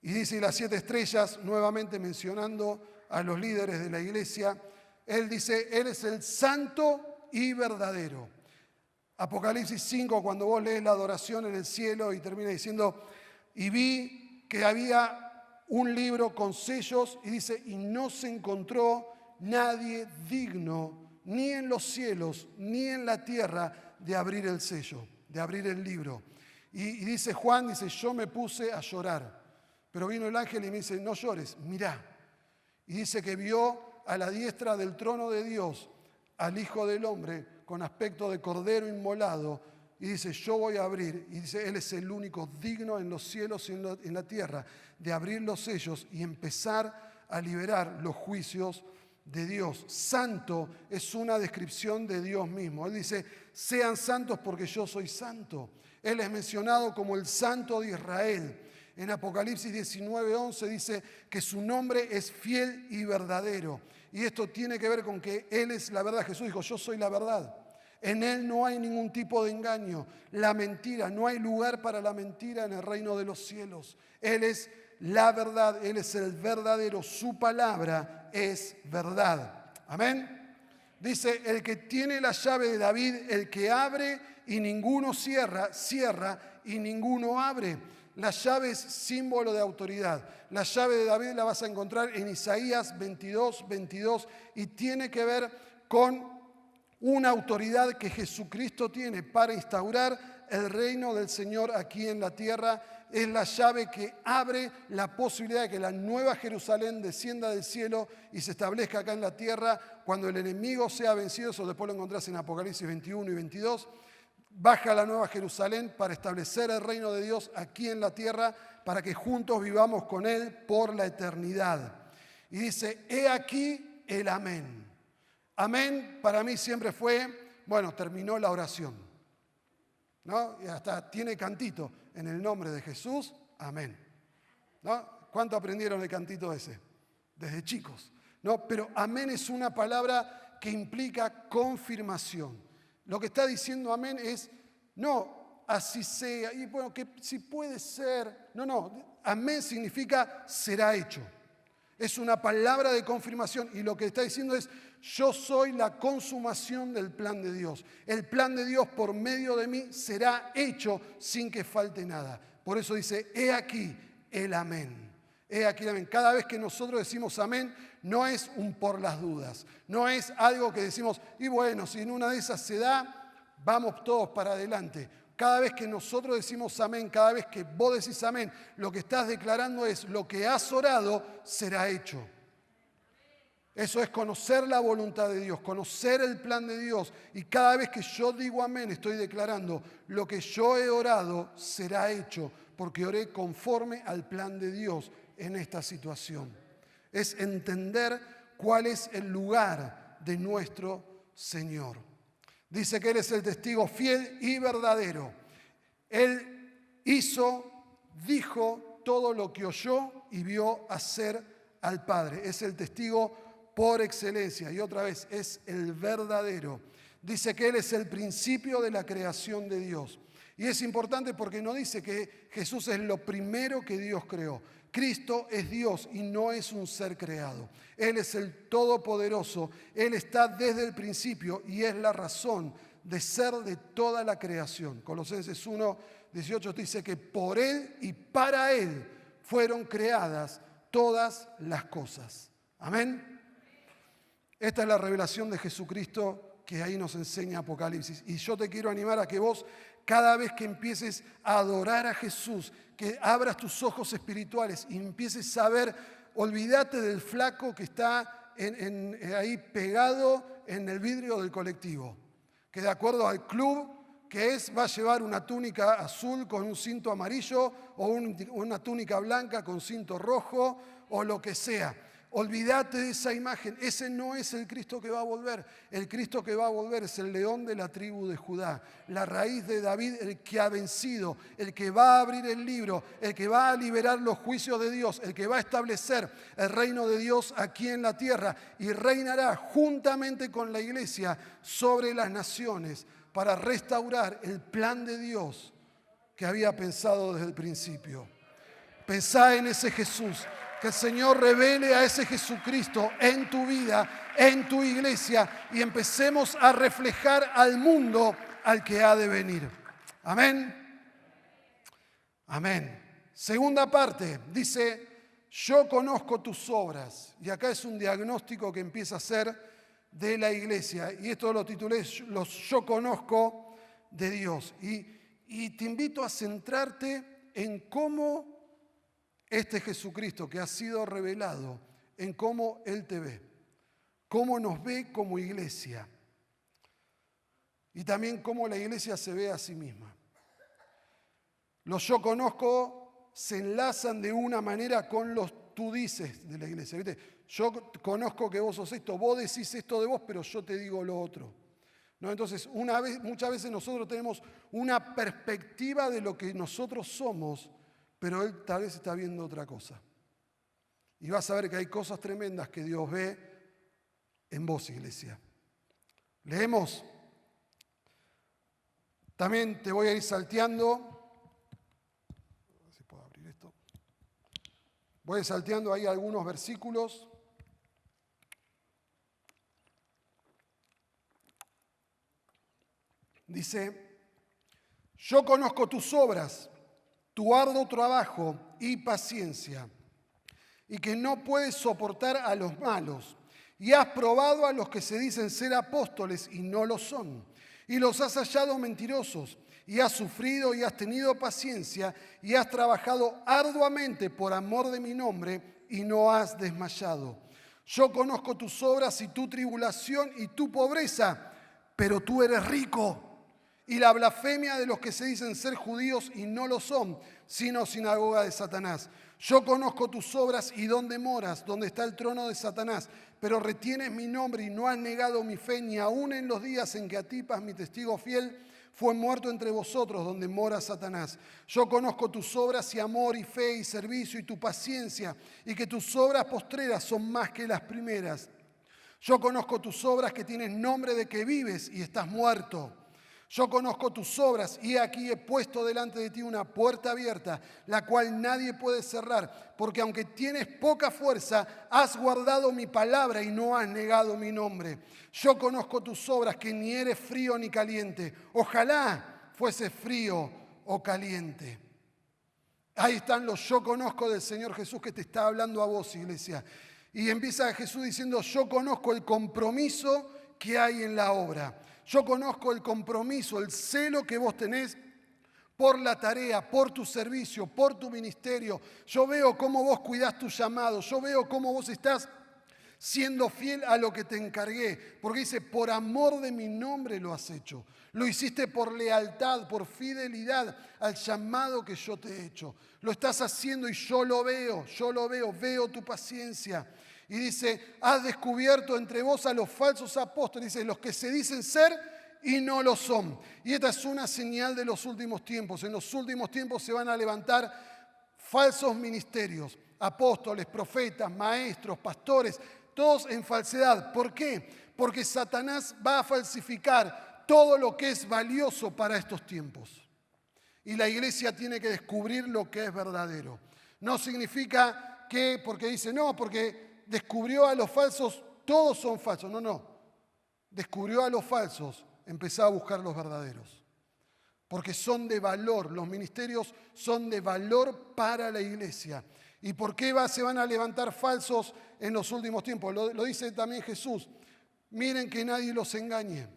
Y dice las 7 estrellas, nuevamente mencionando a los líderes de la iglesia, Él dice, Él es el santo y verdadero. Apocalipsis 5, cuando vos lees la adoración en el cielo y termina diciendo, y vi que había un libro con sellos y dice, y no se encontró nadie digno, ni en los cielos, ni en la tierra, de abrir el sello, de abrir el libro. Y dice Juan, dice, yo me puse a llorar. Pero vino el ángel y me dice, no llores, mirá, Y dice que vio a la diestra del trono de Dios al Hijo del Hombre con aspecto de cordero inmolado. Y dice, yo voy a abrir. Y dice, Él es el único digno en los cielos y en la tierra de abrir los sellos y empezar a liberar los juicios de Dios. Santo es una descripción de Dios mismo. Él dice, sean santos porque yo soy santo. Él es mencionado como el Santo de Israel. En Apocalipsis 19:11 dice que su nombre es fiel y verdadero. Y esto tiene que ver con que Él es la verdad. Jesús dijo, yo soy la verdad. En Él no hay ningún tipo de engaño. La mentira, no hay lugar para la mentira en el reino de los cielos. Él es la verdad, Él es el verdadero. Su palabra es verdad. Amén. Dice, el que tiene la llave de David, el que abre y ninguno cierra, cierra y ninguno abre. La llave es símbolo de autoridad. La llave de David la vas a encontrar en Isaías 22:22 y tiene que ver con una autoridad que Jesucristo tiene para instaurar el reino del Señor aquí en la tierra. Es la llave que abre la posibilidad de que la nueva Jerusalén descienda del cielo y se establezca acá en la tierra cuando el enemigo sea vencido. Eso después lo encontrás en Apocalipsis 21 y 22. Baja la nueva Jerusalén para establecer el reino de Dios aquí en la tierra, para que juntos vivamos con Él por la eternidad. Y dice, he aquí el amén. Amén para mí siempre fue, bueno, terminó la oración, ¿no? Y hasta tiene cantito, en el nombre de Jesús, amén, ¿no? ¿Cuánto aprendieron el cantito ese? Desde chicos, ¿no? Pero amén es una palabra que implica confirmación. Lo que está diciendo amén es, no, así sea, y bueno, que si puede ser, no, amén significa será hecho. Es una palabra de confirmación y lo que está diciendo es, yo soy la consumación del plan de Dios. El plan de Dios por medio de mí será hecho sin que falte nada. Por eso dice, he aquí el amén. He aquí el amén. Cada vez que nosotros decimos amén, no es un por las dudas. No es algo que decimos, y bueno, si en una de esas se da, vamos todos para adelante. Cada vez que nosotros decimos amén, cada vez que vos decís amén, lo que estás declarando es, lo que has orado será hecho. Eso es conocer la voluntad de Dios, conocer el plan de Dios. Y cada vez que yo digo amén, estoy declarando, lo que yo he orado será hecho, porque oré conforme al plan de Dios en esta situación. Es entender cuál es el lugar de nuestro Señor. Dice que Él es el testigo fiel y verdadero. Él dijo todo lo que oyó y vio hacer al Padre. Es el testigo por excelencia. Y otra vez, es el verdadero. Dice que Él es el principio de la creación de Dios. Y es importante porque no dice que Jesús es lo primero que Dios creó. Cristo es Dios y no es un ser creado. Él es el Todopoderoso. Él está desde el principio y es la razón de ser de toda la creación. Colosenses 1:18 dice que por Él y para Él fueron creadas todas las cosas. Amén. Esta es la revelación de Jesucristo que ahí nos enseña Apocalipsis. Y yo te quiero animar a que vos, cada vez que empieces a adorar a Jesús, que abras tus ojos espirituales y empieces a ver, olvídate del flaco que está ahí pegado en el vidrio del colectivo, que de acuerdo al club que es, va a llevar una túnica azul con un cinto amarillo o una túnica blanca con cinto rojo o lo que sea. Olvídate de esa imagen, ese no es el Cristo que va a volver. El Cristo que va a volver es el león de la tribu de Judá, la raíz de David, el que ha vencido, el que va a abrir el libro, el que va a liberar los juicios de Dios, el que va a establecer el reino de Dios aquí en la tierra y reinará juntamente con la iglesia sobre las naciones para restaurar el plan de Dios que había pensado desde el principio. Pensá en ese Jesús. Que el Señor revele a ese Jesucristo en tu vida, en tu iglesia, y empecemos a reflejar al mundo al que ha de venir. Amén. Amén. Segunda parte, dice, yo conozco tus obras. Y acá es un diagnóstico que empieza a hacer de la iglesia. Y esto lo titulé los yo conozco de Dios. Y te invito a centrarte en cómo este Jesucristo que ha sido revelado en cómo Él te ve, cómo nos ve como iglesia y también cómo la iglesia se ve a sí misma. Los yo conozco se enlazan de una manera con los tú dices de la iglesia. ¿Viste? Yo conozco que vos sos esto, vos decís esto de vos, pero yo te digo lo otro. ¿No? Entonces, muchas veces nosotros tenemos una perspectiva de lo que nosotros somos, pero Él tal vez está viendo otra cosa. Y vas a ver que hay cosas tremendas que Dios ve en vos, iglesia. Leemos. También te voy a ir salteando. A ver si puedo abrir esto. Voy a ir salteando ahí algunos versículos. Dice, yo conozco tus obras, tu arduo trabajo y paciencia, y que no puedes soportar a los malos, y has probado a los que se dicen ser apóstoles y no lo son, y los has hallado mentirosos, y has sufrido y has tenido paciencia, y has trabajado arduamente por amor de mi nombre, y no has desmayado. Yo conozco tus obras y tu tribulación y tu pobreza, pero tú eres rico. Y la blasfemia de los que se dicen ser judíos y no lo son, sino sinagoga de Satanás. Yo conozco tus obras y dónde moras, donde está el trono de Satanás, pero retienes mi nombre y no has negado mi fe, ni aun en los días en que Antipas, mi testigo fiel, fue muerto entre vosotros, donde mora Satanás. Yo conozco tus obras y amor y fe y servicio y tu paciencia, y que tus obras postreras son más que las primeras. Yo conozco tus obras, que tienes nombre de que vives y estás muerto. Yo conozco tus obras y aquí he puesto delante de ti una puerta abierta, la cual nadie puede cerrar, porque aunque tienes poca fuerza, has guardado mi palabra y no has negado mi nombre. Yo conozco tus obras, que ni eres frío ni caliente. Ojalá fuese frío o caliente. Ahí están los yo conozco del Señor Jesús que te está hablando a vos, iglesia. Y empieza Jesús diciendo, yo conozco el compromiso que hay en la obra. Yo conozco el compromiso, el celo que vos tenés por la tarea, por tu servicio, por tu ministerio. Yo veo cómo vos cuidás tu llamado. Yo veo cómo vos estás siendo fiel a lo que te encargué. Porque dice, por amor de mi nombre lo has hecho. Lo hiciste por lealtad, por fidelidad al llamado que yo te he hecho. Lo estás haciendo y yo lo veo, veo tu paciencia. Y dice, has descubierto entre vos a los falsos apóstoles, dice, los que se dicen ser y no lo son. Y esta es una señal de los últimos tiempos. En los últimos tiempos se van a levantar falsos ministerios, apóstoles, profetas, maestros, pastores, todos en falsedad. ¿Por qué? Porque Satanás va a falsificar todo lo que es valioso para estos tiempos. Y la iglesia tiene que descubrir lo que es verdadero. No significa que, porque dice, no, porque descubrió a los falsos, todos son falsos. No. Descubrió a los falsos, empezó a buscar los verdaderos. Porque son de valor, los ministerios son de valor para la iglesia. ¿Y por qué se van a levantar falsos en los últimos tiempos? Lo dice también Jesús. Miren que nadie los engañe.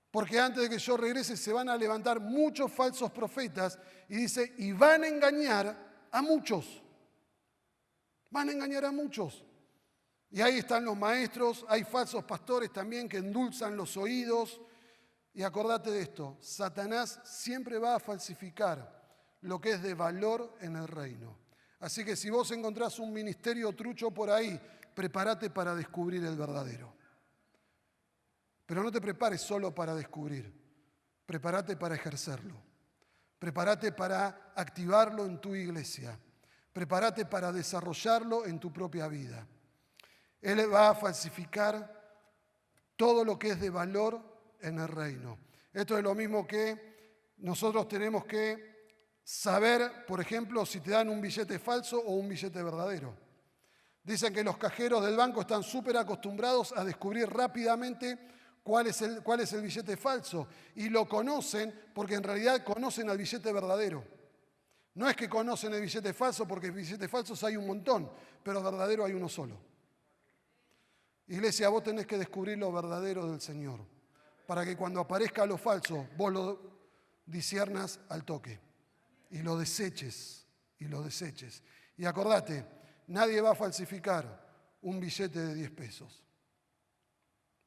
Porque antes de que yo regrese se van a levantar muchos falsos profetas. Y dice, y van a engañar a muchos. Van a engañar a muchos. Y ahí están los maestros, hay falsos pastores también que endulzan los oídos. Y acordate de esto, Satanás siempre va a falsificar lo que es de valor en el reino. Así que si vos encontrás un ministerio trucho por ahí, prepárate para descubrir el verdadero. Pero no te prepares solo para descubrir, prepárate para ejercerlo. Prepárate para activarlo en tu iglesia. Prepárate para desarrollarlo en tu propia vida. Él va a falsificar todo lo que es de valor en el reino. Esto es lo mismo que nosotros tenemos que saber, por ejemplo, si te dan un billete falso o un billete verdadero. Dicen que los cajeros del banco están súper acostumbrados a descubrir rápidamente cuál es el billete falso. Y lo conocen porque en realidad conocen al billete verdadero. No es que conocen el billete falso, porque billetes falsos hay un montón, pero verdadero hay uno solo. Iglesia, vos tenés que descubrir lo verdadero del Señor, para que cuando aparezca lo falso, vos lo disciernas al toque, y lo deseches, y acordate, nadie va a falsificar un billete de 10 pesos.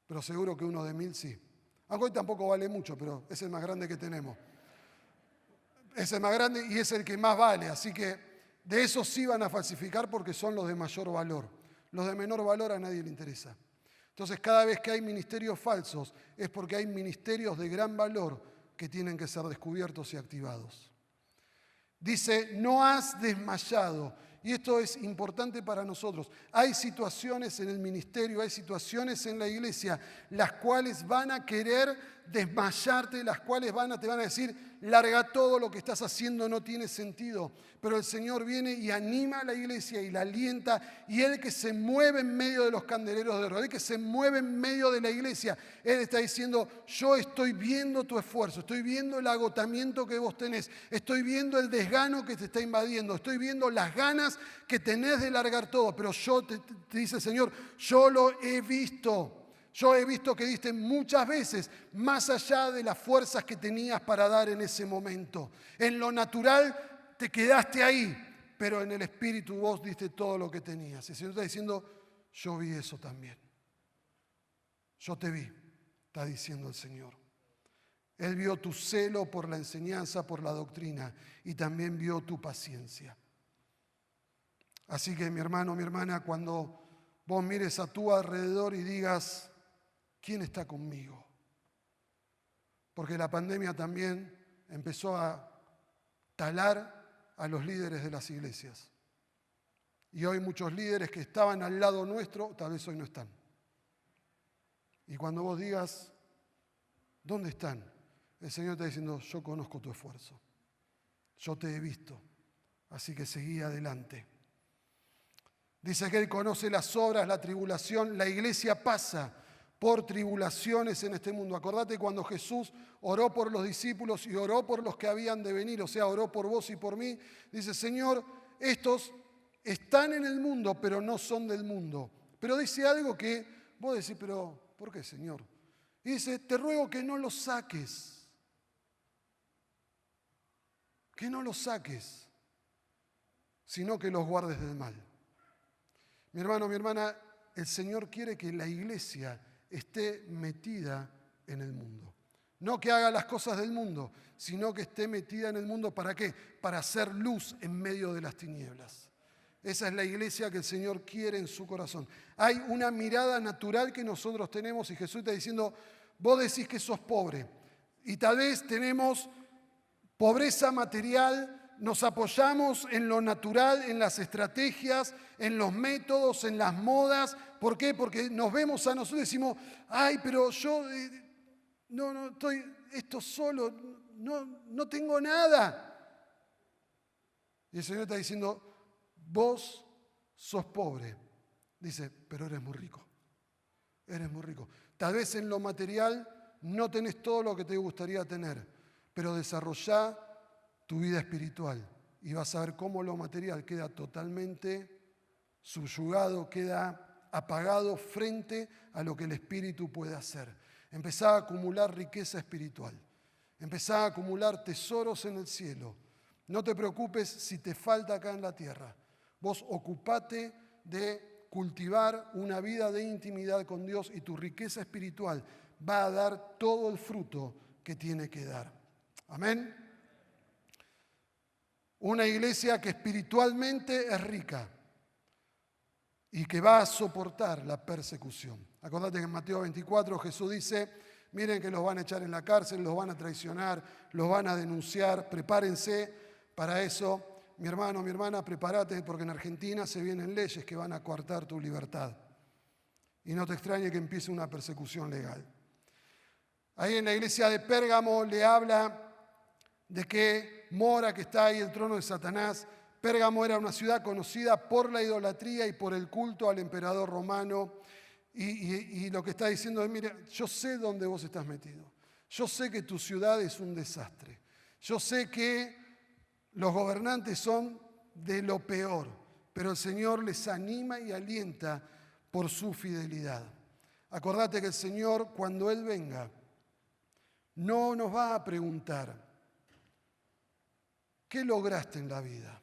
Pero seguro que uno de 1000 sí. Aunque hoy tampoco vale mucho, pero es el más grande que tenemos. Es el más grande y es el que más vale. Así que de esos sí van a falsificar porque son los de mayor valor. Los de menor valor a nadie le interesa. Entonces, cada vez que hay ministerios falsos es porque hay ministerios de gran valor que tienen que ser descubiertos y activados. Dice, no has desmayado. Y esto es importante para nosotros. Hay situaciones en el ministerio, hay situaciones en la iglesia, las cuales van a querer desmayarte, las cuales te van a decir, larga todo, lo que estás haciendo no tiene sentido. Pero el Señor viene y anima a la iglesia y la alienta, y Él que se mueve en medio de los candeleros de oro, Él que se mueve en medio de la iglesia, Él está diciendo, yo estoy viendo tu esfuerzo, estoy viendo el agotamiento que vos tenés, estoy viendo el desgano que te está invadiendo, estoy viendo las ganas que tenés de largar todo, pero yo te dice el Señor, yo lo he visto. Yo he visto que diste muchas veces más allá de las fuerzas que tenías para dar en ese momento. En lo natural te quedaste ahí, pero en el espíritu vos diste todo lo que tenías. El Señor está diciendo, yo vi eso también. Yo te vi, está diciendo el Señor. Él vio tu celo por la enseñanza, por la doctrina, y también vio tu paciencia. Así que mi hermano, mi hermana, cuando vos mires a tu alrededor y digas, ¿quién está conmigo? Porque la pandemia también empezó a talar a los líderes de las iglesias. Y hoy muchos líderes que estaban al lado nuestro, tal vez hoy no están. Y cuando vos digas, ¿dónde están? El Señor está diciendo, yo conozco tu esfuerzo. Yo te he visto. Así que seguí adelante. Dice que Él conoce las obras, la tribulación. La iglesia pasa por tribulaciones en este mundo. Acordate cuando Jesús oró por los discípulos y oró por los que habían de venir, o sea, oró por vos y por mí. Dice, Señor, estos están en el mundo, pero no son del mundo. Pero dice algo que vos decís, pero ¿por qué, Señor? Y dice, te ruego que no los saques. Que no los saques, sino que los guardes del mal. Mi hermano, mi hermana, el Señor quiere que la iglesia esté metida en el mundo. No que haga las cosas del mundo, sino que esté metida en el mundo. ¿Para qué? Para hacer luz en medio de las tinieblas. Esa es la iglesia que el Señor quiere en su corazón. Hay una mirada natural que nosotros tenemos y Jesús está diciendo, vos decís que sos pobre y tal vez tenemos pobreza material, nos apoyamos en lo natural, en las estrategias, en los métodos, en las modas. ¿Por qué? Porque nos vemos a nosotros y decimos, ay, pero yo no estoy esto solo, no tengo nada. Y el Señor está diciendo, vos sos pobre. Dice, pero eres muy rico. Eres muy rico. Tal vez en lo material no tenés todo lo que te gustaría tener, pero desarrollá tu vida espiritual y vas a ver cómo lo material queda totalmente subyugado, queda apagado frente a lo que el espíritu puede hacer. Empezá a acumular riqueza espiritual, empezá a acumular tesoros en el cielo. No te preocupes si te falta acá en la tierra. Vos ocupate de cultivar una vida de intimidad con Dios y tu riqueza espiritual va a dar todo el fruto que tiene que dar. Amén. Una iglesia que espiritualmente es rica y que va a soportar la persecución. Acordate que en Mateo 24 Jesús dice, miren que los van a echar en la cárcel, los van a traicionar, los van a denunciar, prepárense para eso. Mi hermano, mi hermana, prepárate porque en Argentina se vienen leyes que van a coartar tu libertad. Y no te extrañe que empiece una persecución legal. Ahí en la iglesia de Pérgamo le habla de que mora, que está ahí el trono de Satanás. Pérgamo era una ciudad conocida por la idolatría y por el culto al emperador romano. Y lo que está diciendo es, mire, yo sé dónde vos estás metido. Yo sé que tu ciudad es un desastre. Yo sé que los gobernantes son de lo peor, pero el Señor les anima y alienta por su fidelidad. Acordate que el Señor, cuando Él venga, no nos va a preguntar, ¿qué lograste en la vida?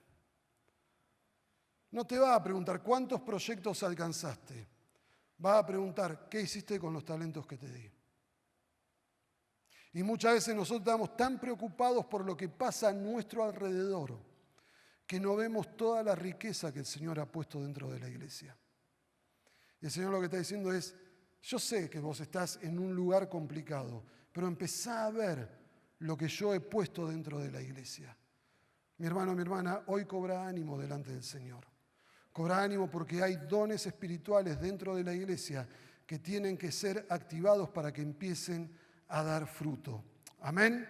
no te va a preguntar cuántos proyectos alcanzaste. Va a preguntar qué hiciste con los talentos que te di. Y muchas veces nosotros estamos tan preocupados por lo que pasa a nuestro alrededor que no vemos toda la riqueza que el Señor ha puesto dentro de la iglesia. Y el Señor lo que está diciendo es, yo sé que vos estás en un lugar complicado, pero empezá a ver lo que yo he puesto dentro de la iglesia. Mi hermano, mi hermana, hoy cobra ánimo delante del Señor. Cobra ánimo porque hay dones espirituales dentro de la iglesia que tienen que ser activados para que empiecen a dar fruto. Amén.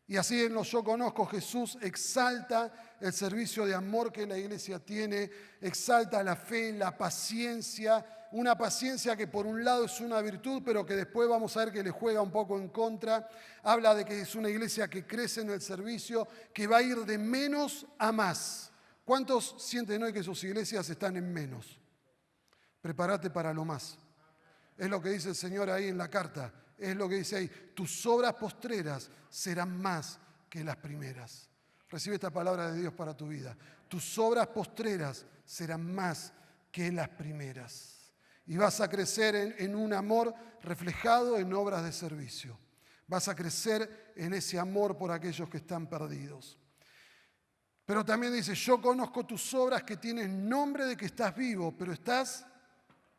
Y así en los Yo Conozco, Jesús exalta el servicio de amor que la iglesia tiene, exalta la fe, la paciencia, una paciencia que por un lado es una virtud, pero que después vamos a ver que le juega un poco en contra. Habla de que es una iglesia que crece en el servicio, que va a ir de menos a más. ¿Cuántos sienten hoy que sus iglesias están en menos? Prepárate para lo más. Es lo que dice el Señor ahí en la carta. Es lo que dice ahí. Tus obras postreras serán más que las primeras. Recibe esta palabra de Dios para tu vida. Tus obras postreras serán más que las primeras. Y vas a crecer en un amor reflejado en obras de servicio. Vas a crecer en ese amor por aquellos que están perdidos. Pero también dice, yo conozco tus obras que tienes nombre de que estás vivo, pero estás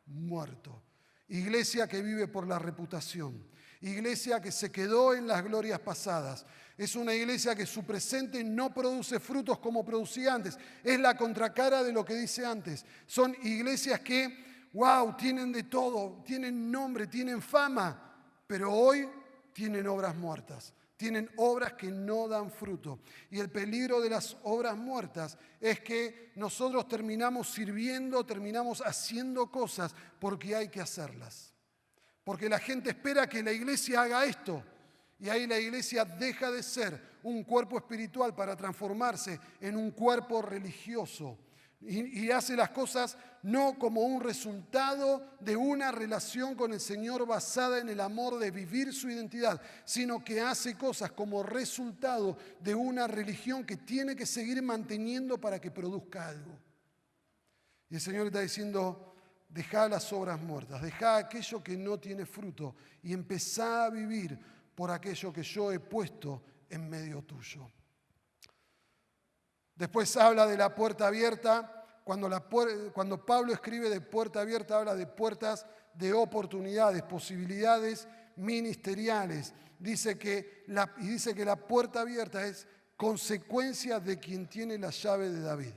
muerto. Iglesia que vive por la reputación. Iglesia que se quedó en las glorias pasadas. Es una iglesia que su presente no produce frutos como producía antes. Es la contracara de lo que dice antes. Son iglesias que, wow, tienen de todo, tienen nombre, tienen fama, pero hoy tienen obras muertas. Tienen obras que no dan fruto. Y el peligro de las obras muertas es que nosotros terminamos sirviendo, terminamos haciendo cosas porque hay que hacerlas. Porque la gente espera que la iglesia haga esto. Y ahí la iglesia deja de ser un cuerpo espiritual para transformarse en un cuerpo religioso. Y hace las cosas no como un resultado de una relación con el Señor basada en el amor de vivir su identidad, sino que hace cosas como resultado de una religión que tiene que seguir manteniendo para que produzca algo. Y el Señor está diciendo, dejá las obras muertas, dejá aquello que no tiene fruto y empezá a vivir por aquello que yo he puesto en medio tuyo. Después habla de la puerta abierta. Cuando Pablo escribe de puerta abierta, habla de puertas de oportunidades, posibilidades ministeriales. Dice que la puerta abierta es consecuencia de quien tiene la llave de David.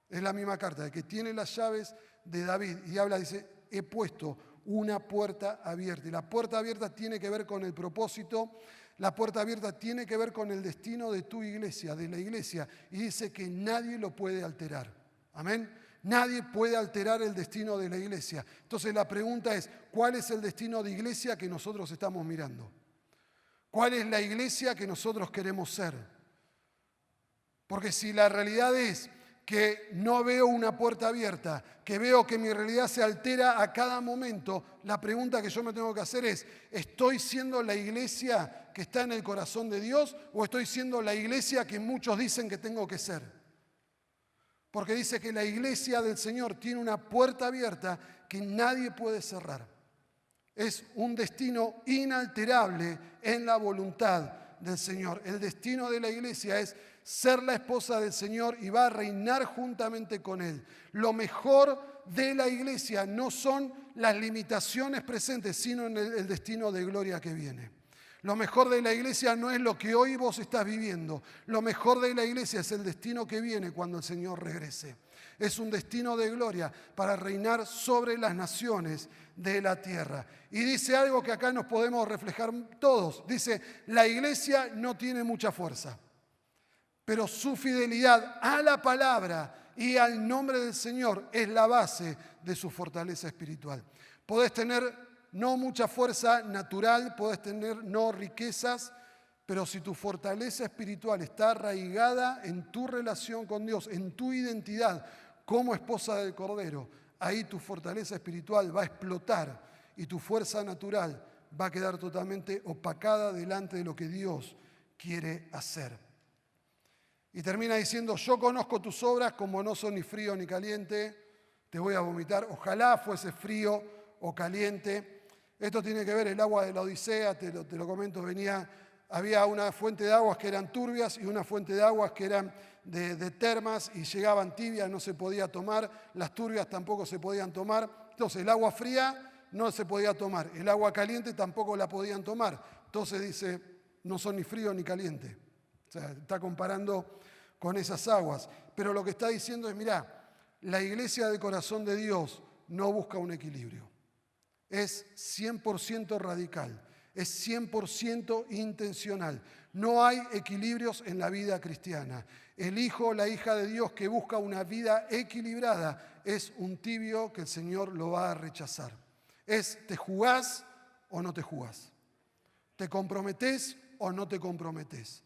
Es la misma carta, de que tiene las llaves de David. Y habla, dice, he puesto una puerta abierta. Y la puerta abierta tiene que ver con el propósito. La puerta abierta tiene que ver con el destino de tu iglesia, de la iglesia. Y dice que nadie lo puede alterar. Amén. Nadie puede alterar el destino de la iglesia. Entonces la pregunta es, ¿cuál es el destino de iglesia que nosotros estamos mirando? ¿Cuál es la iglesia que nosotros queremos ser? Porque si la realidad es que no veo una puerta abierta, que veo que mi realidad se altera a cada momento, la pregunta que yo me tengo que hacer es, ¿estoy siendo la iglesia que está en el corazón de Dios o estoy siendo la iglesia que muchos dicen que tengo que ser? Porque dice que la iglesia del Señor tiene una puerta abierta que nadie puede cerrar. Es un destino inalterable en la voluntad del Señor. El destino de la iglesia es ser la esposa del Señor y va a reinar juntamente con Él. Lo mejor de la iglesia no son las limitaciones presentes, sino en el destino de gloria que viene. Lo mejor de la iglesia no es lo que hoy vos estás viviendo. Lo mejor de la iglesia es el destino que viene cuando el Señor regrese. Es un destino de gloria para reinar sobre las naciones de la tierra. Y dice algo que acá nos podemos reflejar todos. Dice, la iglesia no tiene mucha fuerza, pero su fidelidad a la palabra y al nombre del Señor es la base de su fortaleza espiritual. Podés tener no mucha fuerza natural, podés tener no riquezas, pero si tu fortaleza espiritual está arraigada en tu relación con Dios, en tu identidad como esposa del Cordero, ahí tu fortaleza espiritual va a explotar y tu fuerza natural va a quedar totalmente opacada delante de lo que Dios quiere hacer. Y termina diciendo, yo conozco tus obras, como no son ni frío ni caliente, te voy a vomitar. Ojalá fuese frío o caliente. Esto tiene que ver el agua de la Odisea, te lo comento, había una fuente de aguas que eran turbias y una fuente de aguas que eran de termas y llegaban tibias, no se podía tomar, las turbias tampoco se podían tomar. Entonces el agua fría no se podía tomar, el agua caliente tampoco la podían tomar. Entonces dice, no son ni frío ni caliente. O sea, está comparando con esas aguas. Pero lo que está diciendo es, mirá, la iglesia del corazón de Dios no busca un equilibrio. Es 100% radical, es 100% intencional. No hay equilibrios en la vida cristiana. El hijo o la hija de Dios que busca una vida equilibrada es un tibio que el Señor lo va a rechazar. Es, ¿te jugás o no te jugás? ¿Te comprometés o no te comprometés?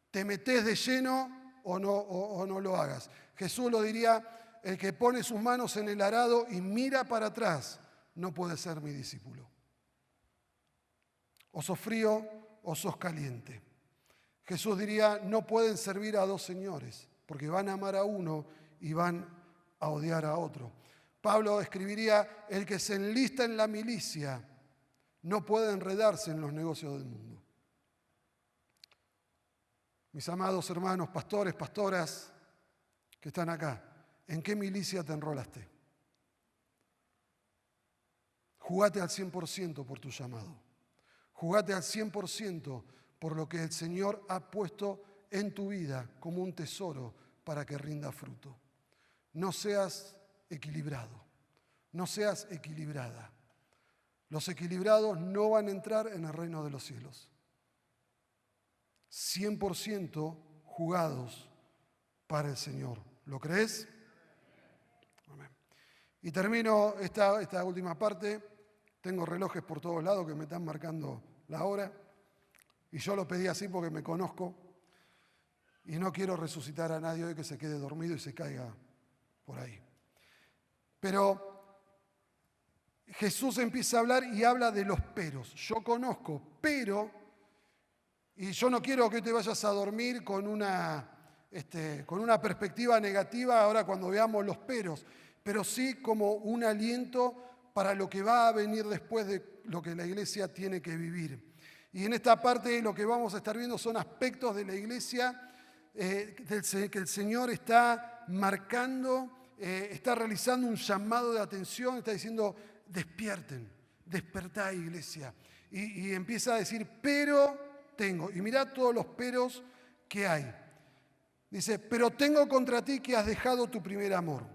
¿Te metés de lleno o no lo hagas? Jesús lo diría, el que pone sus manos en el arado y mira para atrás, no puede ser mi discípulo. O sos frío o sos caliente. Jesús diría, no pueden servir a dos señores, porque van a amar a uno y van a odiar a otro. Pablo escribiría, el que se enlista en la milicia no puede enredarse en los negocios del mundo. Mis amados hermanos, pastores, pastoras que están acá, ¿en qué milicia te enrolaste? Jugate al 100% por tu llamado. Jugate al 100% por lo que el Señor ha puesto en tu vida como un tesoro para que rinda fruto. No seas equilibrado, no seas equilibrada. Los equilibrados no van a entrar en el reino de los cielos. 100% jugados para el Señor. ¿Lo crees? Amén. Y termino esta última parte. Tengo relojes por todos lados que me están marcando la hora. Y yo lo pedí así porque me conozco. Y no quiero resucitar a nadie hoy que se quede dormido y se caiga por ahí. Pero Jesús empieza a hablar y habla de los peros. Yo conozco, pero... Y yo no quiero que te vayas a dormir con una perspectiva negativa ahora cuando veamos los peros, pero sí como un aliento para lo que va a venir después de lo que la iglesia tiene que vivir. Y en esta parte lo que vamos a estar viendo son aspectos de la iglesia que el Señor está marcando, está realizando un llamado de atención, está diciendo, despierten, despertá iglesia. Y empieza a decir, pero... tengo. Y mirá todos los peros que hay. Dice, pero tengo contra ti que has dejado tu primer amor.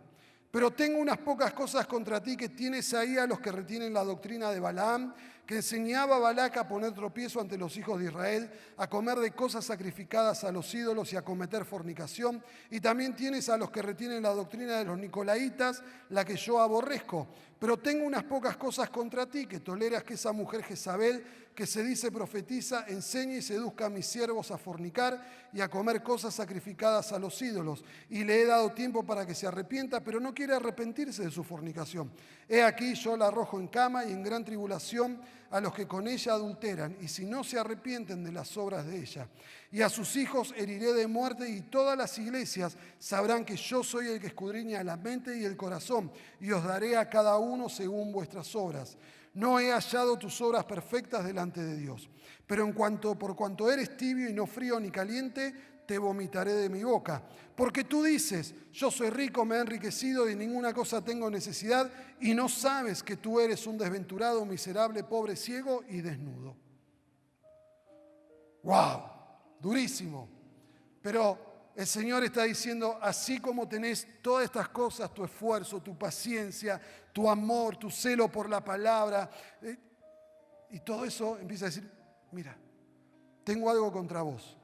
Pero tengo unas pocas cosas contra ti que tienes ahí a los que retienen la doctrina de Balaam, que enseñaba a Balac a poner tropiezo ante los hijos de Israel, a comer de cosas sacrificadas a los ídolos y a cometer fornicación. Y también tienes a los que retienen la doctrina de los nicolaitas, la que yo aborrezco. Pero tengo unas pocas cosas contra ti, que toleras que esa mujer Jezabel, que se dice profetiza, enseñe y seduzca a mis siervos a fornicar y a comer cosas sacrificadas a los ídolos. Y le he dado tiempo para que se arrepienta, pero no quiere arrepentirse de su fornicación. He aquí, yo la arrojo en cama y en gran tribulación a los que con ella adulteran, y si no se arrepienten de las obras de ella. Y a sus hijos heriré de muerte, y todas las iglesias sabrán que yo soy el que escudriña la mente y el corazón, y os daré a cada uno según vuestras obras. No he hallado tus obras perfectas delante de Dios. Pero por cuanto eres tibio y no frío ni caliente, te vomitaré de mi boca. Porque tú dices, yo soy rico, me he enriquecido, de ninguna cosa tengo necesidad, y no sabes que tú eres un desventurado, miserable, pobre, ciego y desnudo. ¡Wow! Durísimo. Pero el Señor está diciendo, así como tenés todas estas cosas, tu esfuerzo, tu paciencia, tu amor, tu celo por la palabra, y todo eso empieza a decir, mira, tengo algo contra vos.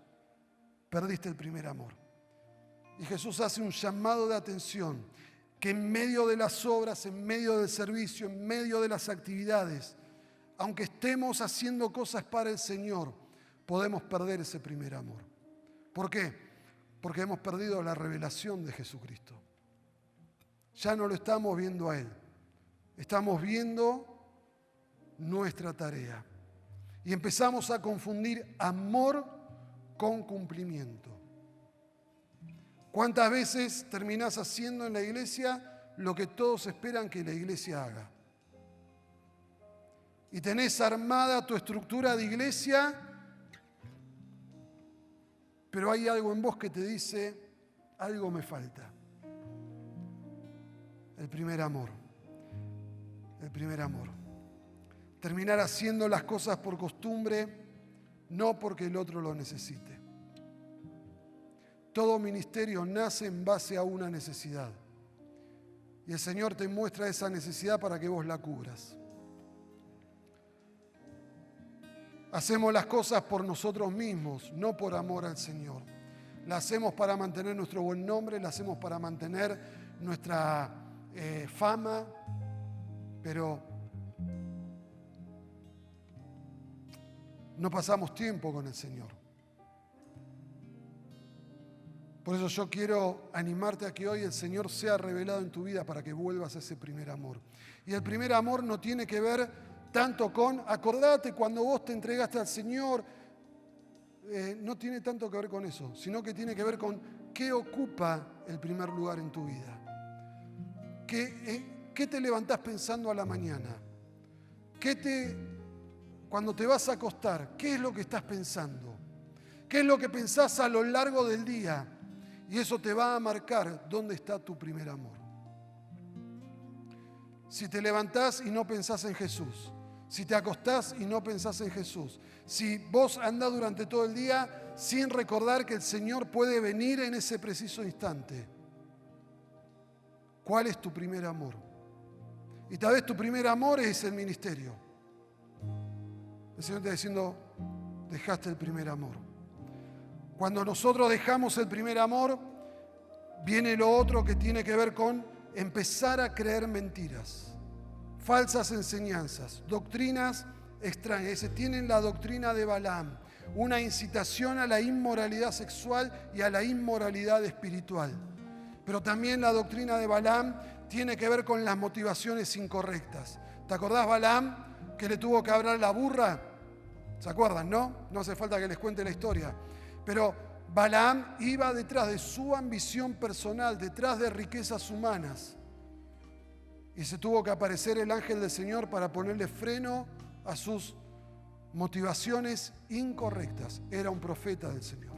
Perdiste el primer amor. Y Jesús hace un llamado de atención, que en medio de las obras, en medio del servicio, en medio de las actividades, aunque estemos haciendo cosas para el Señor, podemos perder ese primer amor. ¿Por qué? Porque hemos perdido la revelación de Jesucristo. Ya no lo estamos viendo a Él. Estamos viendo nuestra tarea. Y empezamos a confundir amor con cumplimiento. ¿Cuántas veces terminás haciendo en la iglesia lo que todos esperan que la iglesia haga? Y tenés armada tu estructura de iglesia, pero hay algo en vos que te dice, algo me falta. El primer amor. El primer amor. Terminar haciendo las cosas por costumbre, no porque el otro lo necesite. Todo ministerio nace en base a una necesidad. Y el Señor te muestra esa necesidad para que vos la cubras. Hacemos las cosas por nosotros mismos, no por amor al Señor. La hacemos para mantener nuestro buen nombre, la hacemos para mantener nuestra fama, pero no pasamos tiempo con el Señor. Por eso yo quiero animarte a que hoy el Señor sea revelado en tu vida para que vuelvas a ese primer amor. Y el primer amor no tiene que ver tanto con, acordate cuando vos te entregaste al Señor, no tiene tanto que ver con eso, sino que tiene que ver con qué ocupa el primer lugar en tu vida. ¿Qué te levantás pensando a la mañana? Cuando te vas a acostar, ¿qué es lo que estás pensando? ¿Qué es lo que pensás a lo largo del día? Y eso te va a marcar dónde está tu primer amor. Si te levantás y no pensás en Jesús, si te acostás y no pensás en Jesús, si vos andás durante todo el día sin recordar que el Señor puede venir en ese preciso instante, ¿cuál es tu primer amor? Y tal vez tu primer amor es el ministerio. El Señor te está diciendo, dejaste el primer amor. Cuando nosotros dejamos el primer amor, viene lo otro que tiene que ver con empezar a creer mentiras. Falsas enseñanzas, doctrinas extrañas. Tienen la doctrina de Balaam, una incitación a la inmoralidad sexual y a la inmoralidad espiritual. Pero también la doctrina de Balaam tiene que ver con las motivaciones incorrectas. ¿Te acordás Balaam que le tuvo que hablar la burra? ¿Se acuerdan, no? No hace falta que les cuente la historia. Pero Balaam iba detrás de su ambición personal, detrás de riquezas humanas. Y se tuvo que aparecer el ángel del Señor para ponerle freno a sus motivaciones incorrectas. Era un profeta del Señor.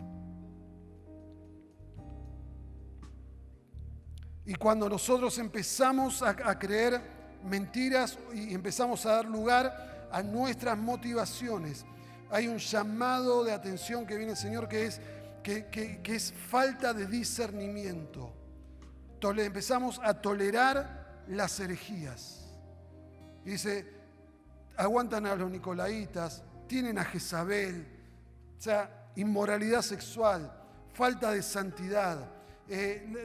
Y cuando nosotros empezamos a creer mentiras y empezamos a dar lugar a nuestras motivaciones, hay un llamado de atención que viene el Señor que es falta de discernimiento. Entonces empezamos a tolerar las herejías. Y dice, aguantan a los nicolaitas, tienen a Jezabel, o sea, inmoralidad sexual, falta de santidad.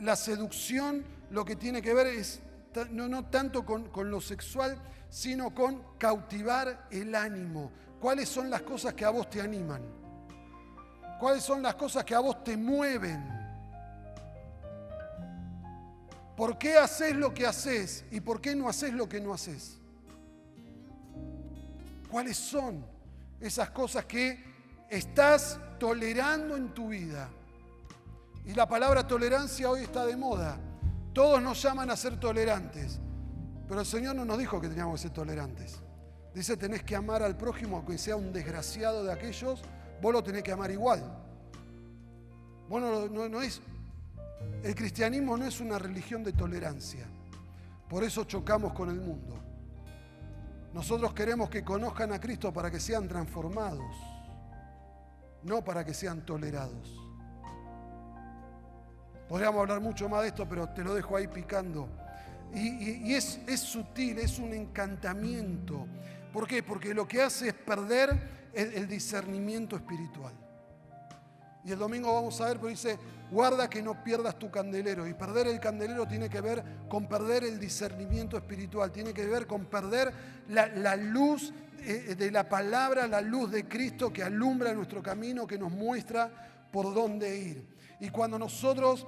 La seducción lo que tiene que ver es no tanto con lo sexual, sino con cautivar el ánimo. ¿Cuáles son las cosas que a vos te animan? ¿Cuáles son las cosas que a vos te mueven? ¿Por qué haces lo que haces y por qué no haces lo que no haces? ¿Cuáles son esas cosas que estás tolerando en tu vida? Y la palabra tolerancia hoy está de moda. Todos nos llaman a ser tolerantes, pero el Señor no nos dijo que teníamos que ser tolerantes. Dice, tenés que amar al prójimo, aunque sea un desgraciado de aquellos, vos lo tenés que amar igual. Vos no es... El cristianismo no es una religión de tolerancia. Por eso chocamos con el mundo. Nosotros queremos que conozcan a Cristo para que sean transformados, no para que sean tolerados. Podríamos hablar mucho más de esto, pero te lo dejo ahí picando. Y es sutil, es un encantamiento. ¿Por qué? Porque lo que hace es perder el discernimiento espiritual. Y el domingo vamos a ver, pero dice, guarda que no pierdas tu candelero. Y perder el candelero tiene que ver con perder el discernimiento espiritual. Tiene que ver con perder la luz de la palabra, la luz de Cristo que alumbra nuestro camino, que nos muestra por dónde ir. Y cuando nosotros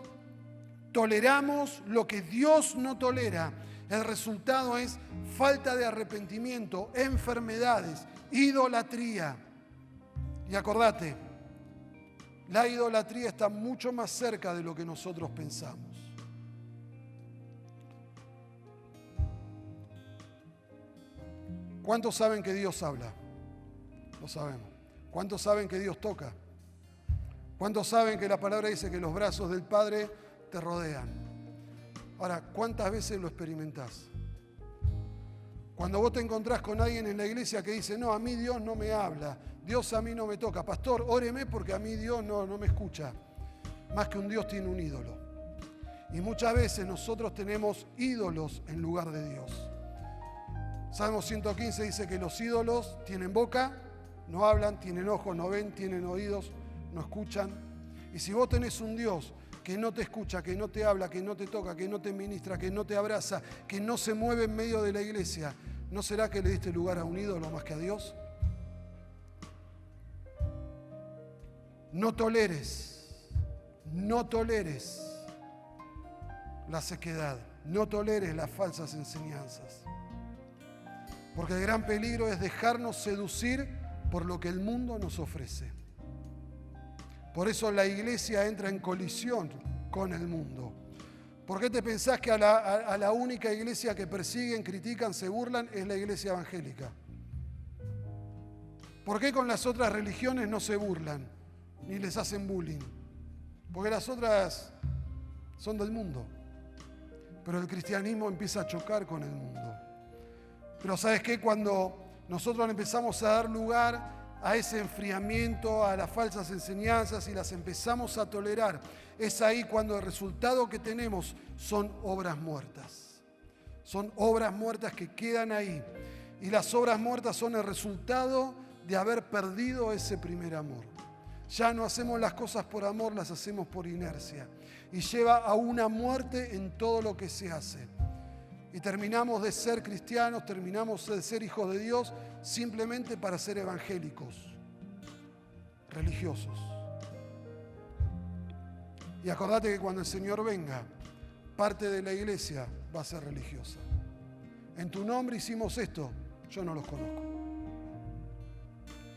toleramos lo que Dios no tolera, el resultado es falta de arrepentimiento, enfermedades, idolatría. Y acordate, La idolatría está mucho más cerca de lo que nosotros pensamos. ¿Cuántos saben que Dios habla? Lo sabemos. ¿Cuántos saben que Dios toca? ¿Cuántos saben que la palabra dice que los brazos del Padre te rodean? Ahora, ¿cuántas veces lo experimentás? Cuando vos te encontrás con alguien en la iglesia que dice, no, a mí Dios no me habla, Dios a mí no me toca. Pastor, óreme porque a mí Dios no me escucha. Más que un Dios tiene un ídolo. Y muchas veces nosotros tenemos ídolos en lugar de Dios. Salmo 115 dice que los ídolos tienen boca, no hablan, tienen ojos, no ven, tienen oídos, no escuchan. Y si vos tenés un Dios que no te escucha, que no te habla, que no te toca, que no te ministra, que no te abraza, que no se mueve en medio de la iglesia, ¿no será que le diste lugar a un ídolo más que a Dios? No toleres la sequedad, no toleres las falsas enseñanzas. Porque el gran peligro es dejarnos seducir por lo que el mundo nos ofrece. Por eso la iglesia entra en colisión con el mundo. ¿Por qué te pensás que a la única iglesia que persiguen, critican, se burlan es la iglesia evangélica? ¿Por qué con las otras religiones no se burlan ni les hacen bullying? Porque las otras son del mundo. Pero el cristianismo empieza a chocar con el mundo. Pero ¿sabes qué? Cuando nosotros empezamos a dar lugar a ese enfriamiento, a las falsas enseñanzas y las empezamos a tolerar, es ahí cuando el resultado que tenemos son obras muertas. Son obras muertas que quedan ahí. Y las obras muertas son el resultado de haber perdido ese primer amor. Ya no hacemos las cosas por amor, las hacemos por inercia. Y lleva a una muerte en todo lo que se hace. Y terminamos de ser cristianos, terminamos de ser hijos de Dios simplemente para ser evangélicos, religiosos. Y acordate que cuando el Señor venga, parte de la iglesia va a ser religiosa. En tu nombre hicimos esto, yo no los conozco.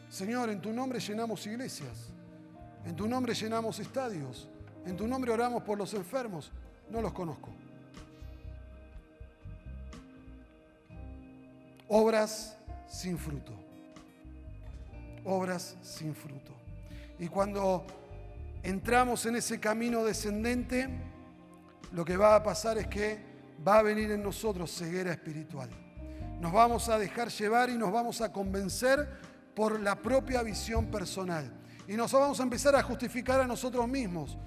Señor, en tu nombre llenamos iglesias, en tu nombre llenamos estadios, en tu nombre oramos por los enfermos, no los conozco. Obras sin fruto. Obras sin fruto. Y cuando entramos en ese camino descendente, lo que va a pasar es que va a venir en nosotros ceguera espiritual. Nos vamos a dejar llevar y nos vamos a convencer por la propia visión personal. Y nos vamos a empezar a justificar a nosotros mismos.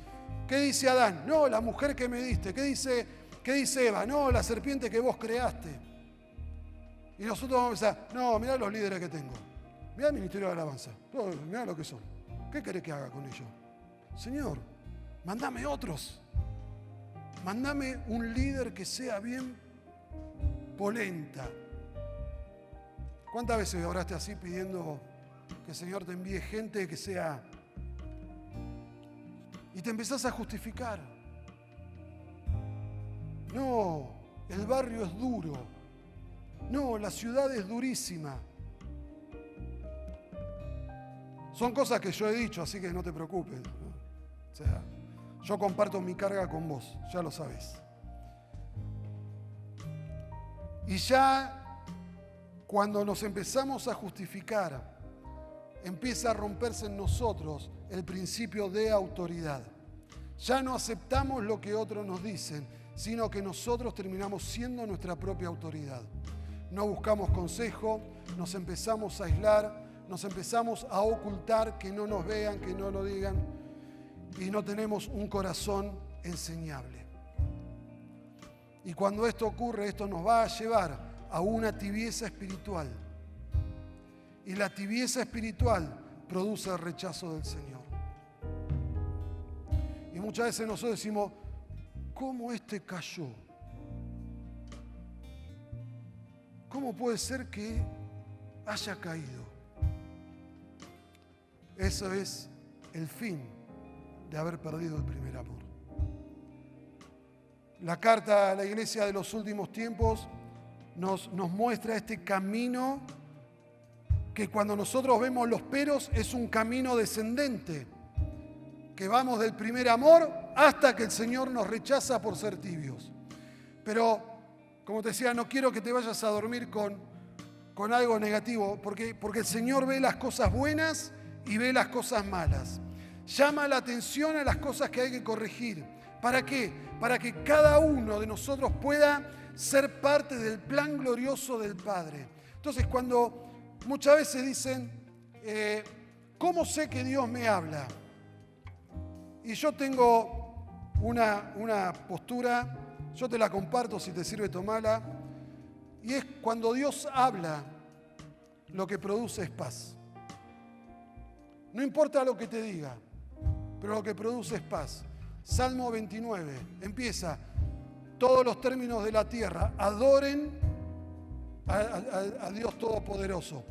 ¿Qué dice Adán? No, la mujer que me diste. ¿Qué dice Eva? No, la serpiente que vos creaste. Y nosotros vamos a pensar, no, mirá los líderes que tengo. Mirá el ministerio de alabanza. Mirá lo que son. ¿Qué querés que haga con ellos? Señor, mandame otros. Mandame un líder que sea bien polenta. ¿Cuántas veces oraste así pidiendo que el Señor te envíe gente que sea... Y te empezás a justificar. No, el barrio es duro. No, la ciudad es durísima. Son cosas que yo he dicho, así que no te preocupes, ¿no? O sea, yo comparto mi carga con vos, ya lo sabés. Y ya cuando nos empezamos a justificar, empieza a romperse en nosotros el principio de autoridad. Ya no aceptamos lo que otros nos dicen, sino que nosotros terminamos siendo nuestra propia autoridad. No buscamos consejo, nos empezamos a aislar, nos empezamos a ocultar, que no nos vean, que no lo digan, y no tenemos un corazón enseñable. Y cuando esto ocurre, esto nos va a llevar a una tibieza espiritual. Y la tibieza espiritual produce el rechazo del Señor. Y muchas veces nosotros decimos, ¿cómo este cayó? ¿Cómo puede ser que haya caído? Eso es el fin de haber perdido el primer amor. La carta a la iglesia de los últimos tiempos nos muestra este camino que cuando nosotros vemos los peros es un camino descendente. que vamos del primer amor hasta que el Señor nos rechaza por ser tibios. Pero, como te decía, no quiero que te vayas a dormir con algo negativo, porque el Señor ve las cosas buenas y ve las cosas malas. Llama la atención a las cosas que hay que corregir. ¿Para qué? Para que cada uno de nosotros pueda ser parte del plan glorioso del Padre. Entonces, cuando muchas veces dicen, ¿cómo sé que Dios me habla? Y yo tengo una postura, yo te la comparto, si te sirve tomala, y es cuando Dios habla, lo que produce es paz. No importa lo que te diga, pero lo que produce es paz. Salmo 29, empieza, todos los términos de la tierra, adoren a Dios Todopoderoso.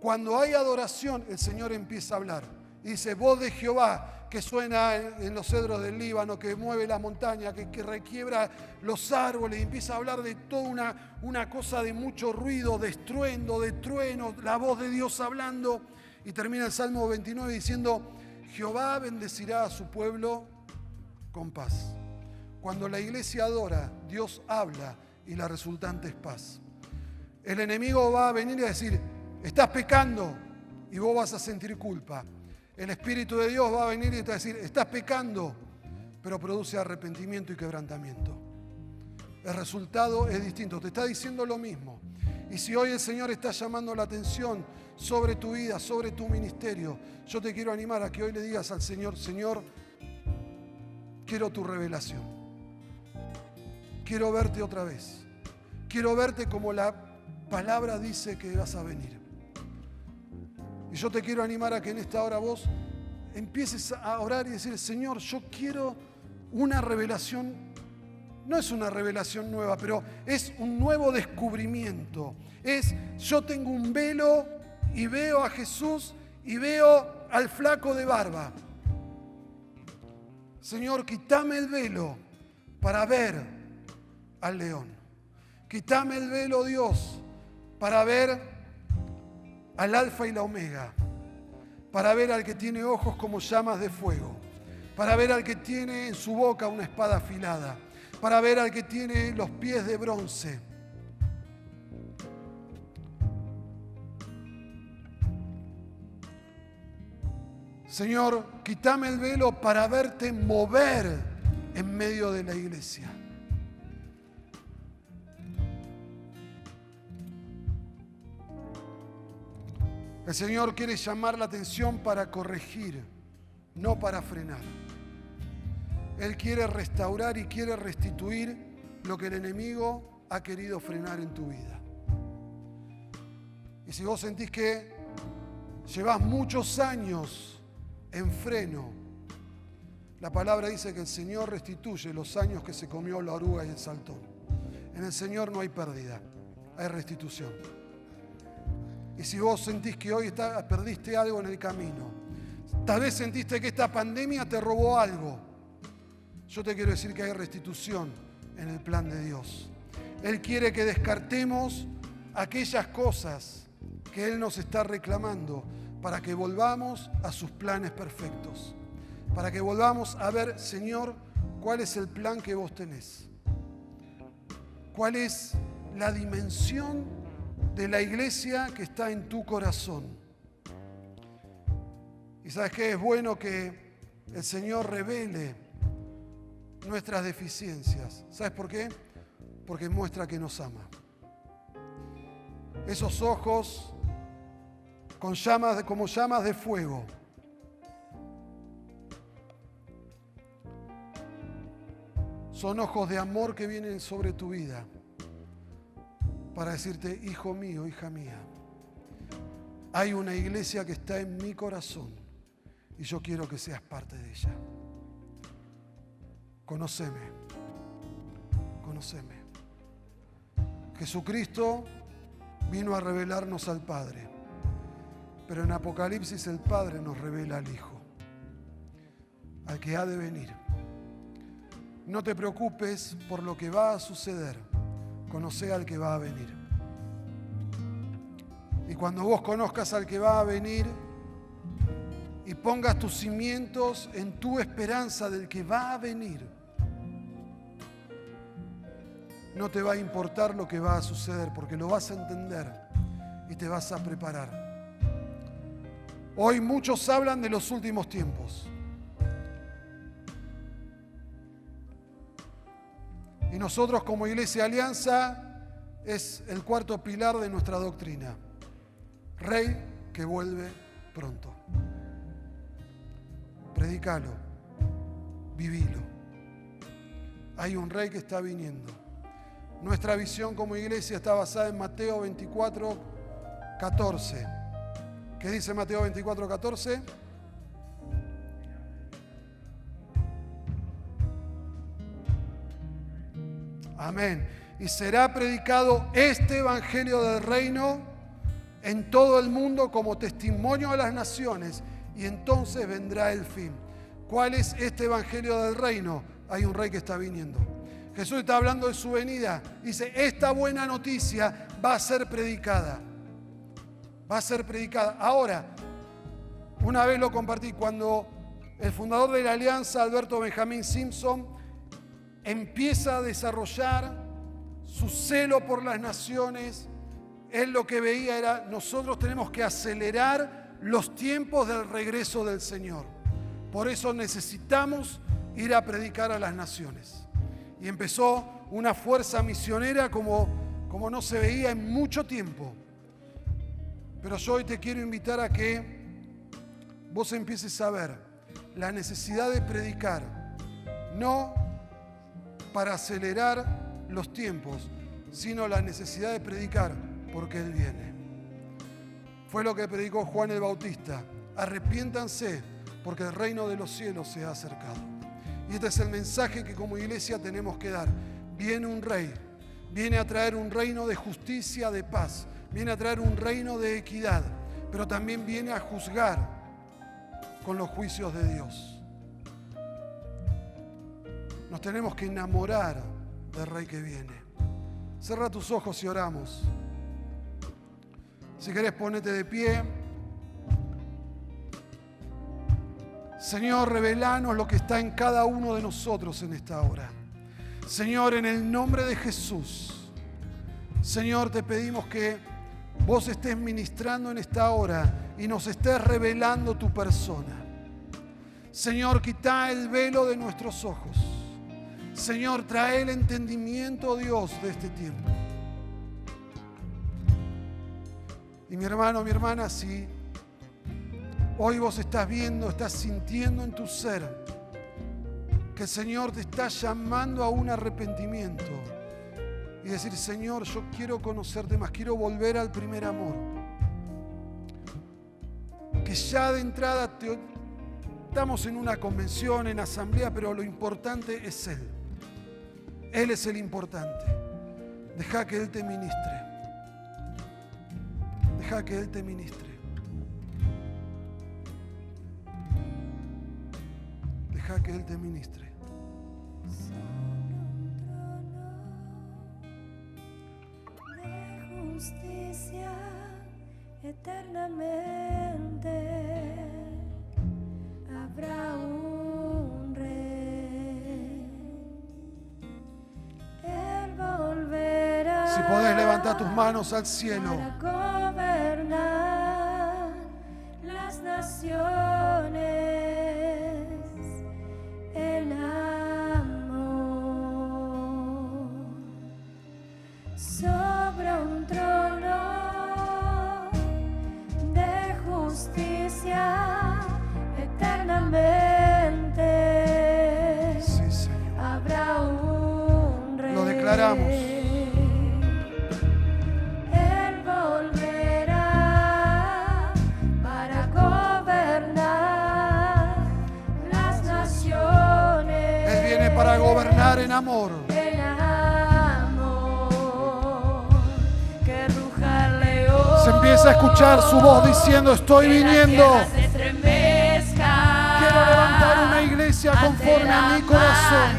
Cuando hay adoración, el Señor empieza a hablar. Y dice, voz de Jehová, que suena en los cedros del Líbano, que mueve la montaña, que requiebra los árboles, y empieza a hablar de toda una cosa de mucho ruido, de estruendo, de trueno, la voz de Dios hablando. Y termina el Salmo 29 diciendo, Jehová bendecirá a su pueblo con paz. Cuando la iglesia adora, Dios habla y la resultante es paz. El enemigo va a venir y a decir, estás pecando, y vos vas a sentir culpa. El Espíritu de Dios va a venir y te va a decir, estás pecando, pero produce arrepentimiento y quebrantamiento. El resultado es distinto, te está diciendo lo mismo. Y si hoy el Señor está llamando la atención sobre tu vida, sobre tu ministerio, yo te quiero animar a que hoy le digas al Señor, Señor, quiero tu revelación. Quiero verte otra vez. Quiero verte como la palabra dice que vas a venir. Y yo te quiero animar a que en esta hora vos empieces a orar y decir, Señor, yo quiero una revelación, no es una revelación nueva, pero es un nuevo descubrimiento. Yo tengo un velo y veo a Jesús y veo al flaco de barba. Señor, quítame el velo para ver al león. Quítame el velo, Dios, para ver al alfa y la omega, para ver al que tiene ojos como llamas de fuego, para ver al que tiene en su boca una espada afilada, para ver al que tiene los pies de bronce. Señor, quítame el velo para verte mover en medio de la iglesia. El Señor quiere llamar la atención para corregir, no para frenar. Él quiere restaurar y quiere restituir lo que el enemigo ha querido frenar en tu vida. Y si vos sentís que llevas muchos años en freno, la palabra dice que el Señor restituye los años que se comió la oruga y el saltón. En el Señor no hay pérdida, hay restitución. Y si vos sentís que hoy perdiste algo en el camino, tal vez sentiste que esta pandemia te robó algo, yo te quiero decir que hay restitución en el plan de Dios. Él quiere que descartemos aquellas cosas que Él nos está reclamando para que volvamos a sus planes perfectos, para que volvamos a ver, Señor, cuál es el plan que vos tenés, cuál es la dimensión de la iglesia que está en tu corazón. Y sabes qué, es bueno que el Señor revele nuestras deficiencias. ¿Sabes por qué? Porque muestra que nos ama. Esos ojos como llamas de fuego, son ojos de amor que vienen sobre tu vida para decirte, hijo mío, hija mía, hay una iglesia que está en mi corazón y yo quiero que seas parte de ella. Conóceme. Jesucristo vino a revelarnos al Padre, pero en Apocalipsis el Padre nos revela al Hijo, al que ha de venir. No te preocupes por lo que va a suceder, conoce al que va a venir. Y cuando vos conozcas al que va a venir, y pongas tus cimientos en tu esperanza del que va a venir, no te va a importar lo que va a suceder, porque lo vas a entender y te vas a preparar. Hoy muchos hablan de los últimos tiempos. Y nosotros como Iglesia Alianza es el cuarto pilar de nuestra doctrina. Rey que vuelve pronto. Predicalo, vivilo. Hay un rey que está viniendo. Nuestra visión como iglesia está basada en Mateo 24, 14. ¿Qué dice Mateo 24, 14? Amén. Y será predicado este evangelio del reino en todo el mundo como testimonio a las naciones, y entonces vendrá el fin. ¿Cuál es este evangelio del reino? Hay un rey que está viniendo. Jesús está hablando de su venida. Dice, esta buena noticia va a ser predicada. Va a ser predicada. Ahora, una vez lo compartí, cuando el fundador de la Alianza, Alberto Benjamín Simpson, empieza a desarrollar su celo por las naciones, él lo que veía era, nosotros tenemos que acelerar los tiempos del regreso del Señor. Por eso necesitamos ir a predicar a las naciones. Y empezó una fuerza misionera como no se veía en mucho tiempo. Pero yo hoy te quiero invitar a que vos empieces a ver la necesidad de predicar, no para acelerar los tiempos, sino la necesidad de predicar porque Él viene. Fue lo que predicó Juan el Bautista. Arrepiéntanse porque el reino de los cielos se ha acercado. Y este es el mensaje que como iglesia tenemos que dar. Viene un rey, viene a traer un reino de justicia, de paz, viene a traer un reino de equidad, pero también viene a juzgar con los juicios de Dios. Nos tenemos que enamorar del rey que viene. Cerra tus ojos y oramos. Si querés, ponete de pie. Señor, revelanos lo que está en cada uno de nosotros en esta hora. Señor, en el nombre de Jesús, Señor, te pedimos que vos estés ministrando en esta hora y nos estés revelando tu persona. Señor, quita el velo de nuestros ojos. Señor, trae el entendimiento, Dios, de este tiempo. Y mi hermano, mi hermana, si hoy vos estás viendo, estás sintiendo en tu ser que el Señor te está llamando a un arrepentimiento y decir, Señor, yo quiero conocerte más, quiero volver al primer amor. Que ya de entrada estamos en una convención, en asamblea, pero lo importante es Él. Él es el importante. Deja que Él te ministre. Deja que Él te ministre. Deja que Él te ministre. De justicia eternamente habrá un rey. Él volverá. Si podés levantar tus manos al cielo. Para gobernar las naciones. El amor sobre un trono de justicia eternamente. Sí, Señor. Habrá un rey. Lo declaramos. Él volverá para gobernar las naciones. Él viene para gobernar en amor. El amor que ruja el león. Se empieza a escuchar su voz diciendo, estoy viniendo. Quiero levantar una iglesia conforme a mi corazón.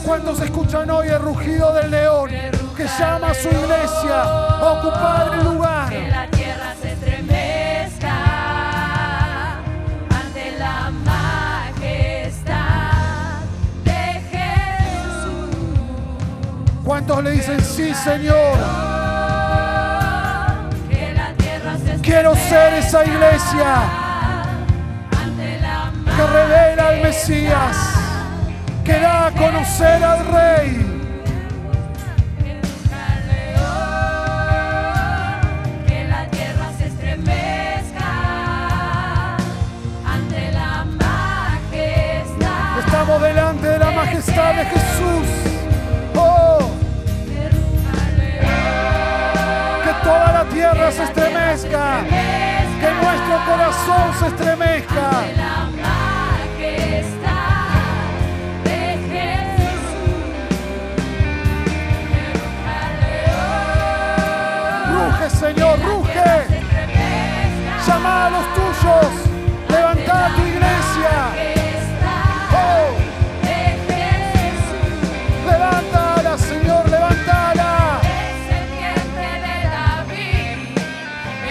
¿Cuántos escuchan hoy el rugido del león que llama a su iglesia a ocupar el lugar? Que la tierra se estremezca. ¿Cuántos le dicen sí, Señor? Que la tierra se Quiero ser esa iglesia ante la que revela al Mesías, que da a conocer al Rey. que la tierra se estremezca ante la majestad. Estamos delante de la majestad de Jesús. Oh, que toda la tierra se estremezca, que nuestro corazón se estremezca. La majestad de Jesús. Ruge, Señor, ruge. Llama a los tuyos. Levanta a tu iglesia. Oh, levántala, Señor, levántala. Descendiente de David,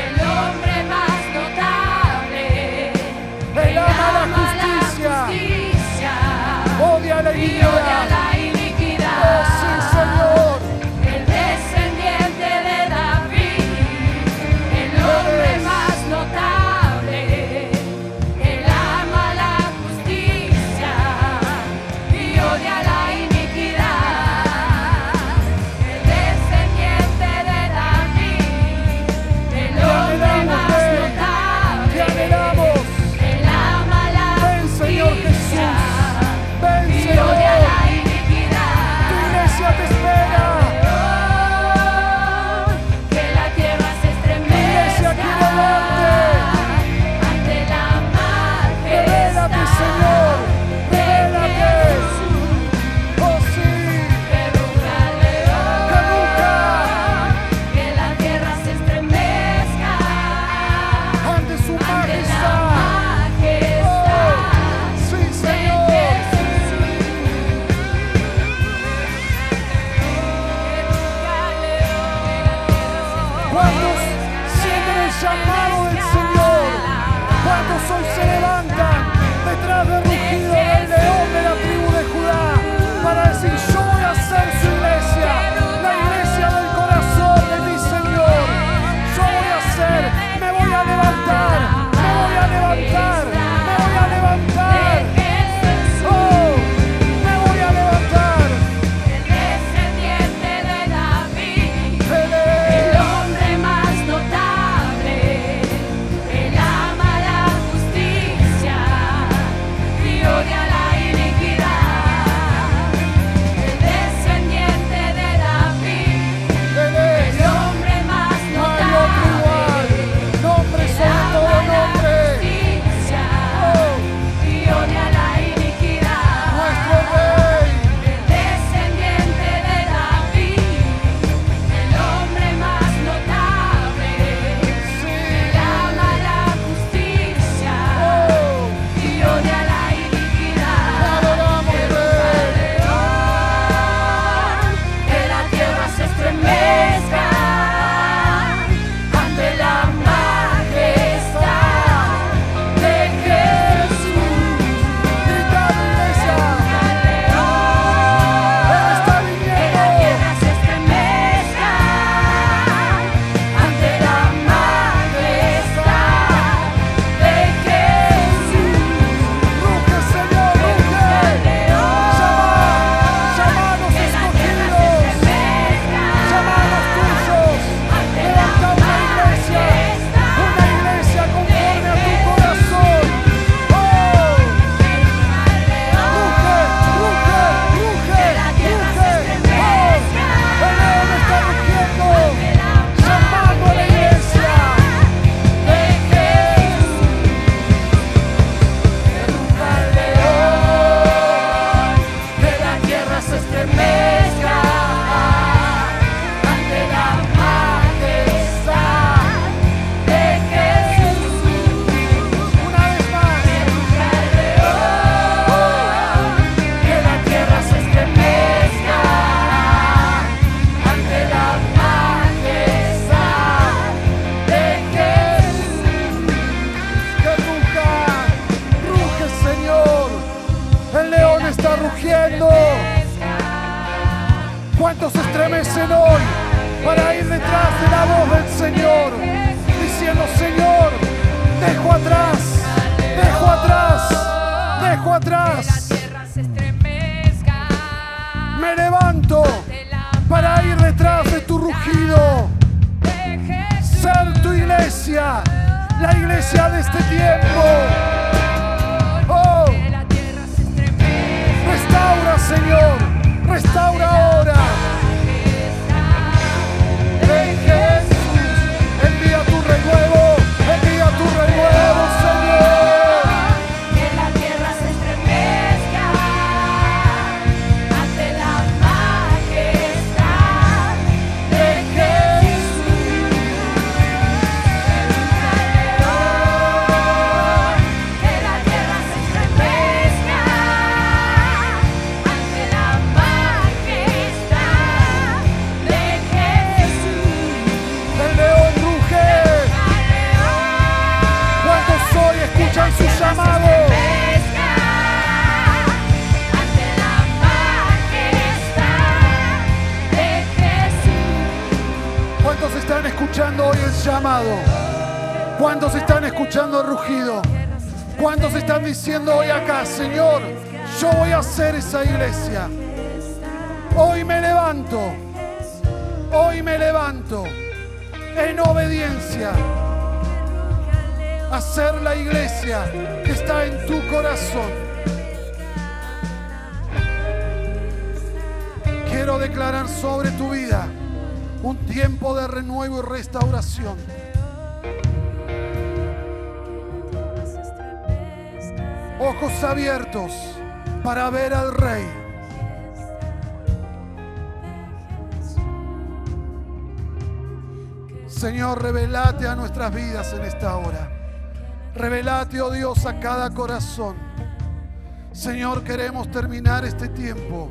el hombre más notable. Él ama la justicia, odia la y odia iniquidad. la iniquidad. Oh, sí, Señor. El descendiente de David, el hombre más notable. Él ama la justicia y odia la iniquidad. El descendiente de David, el hombre más estremecen hoy para ir detrás de la voz del Señor, diciendo: Señor, dejo atrás, dejo atrás, dejo atrás. Me levanto para ir detrás de tu rugido, ser tu iglesia, la iglesia de este tiempo. Oh, restaura, Señor, restaura ahora. Ven, Jesús, envía tu renuevo, envía tu renuevo, Señor. Que la tierra se estremezca ante la majestad de Jesús. Que la tierra se estremezca ante la majestad de Jesús. El león ruge. ¿Cuántos hoy escuchan su llamado? Ante la majestad de Jesús. ¿Cuántos están escuchando hoy el llamado? ¿Cuántos están escuchando el rugido? ¿Cuántos están diciendo hoy acá: Señor, yo voy a hacer esa iglesia? Hoy me levanto en obediencia a ser la iglesia que está en tu corazón. Quiero declarar sobre tu vida un tiempo de renuevo y restauración. Ojos abiertos para ver al Rey. Señor, revelate a nuestras vidas en esta hora. Revelate, oh Dios, a cada corazón. Señor, queremos terminar este tiempo.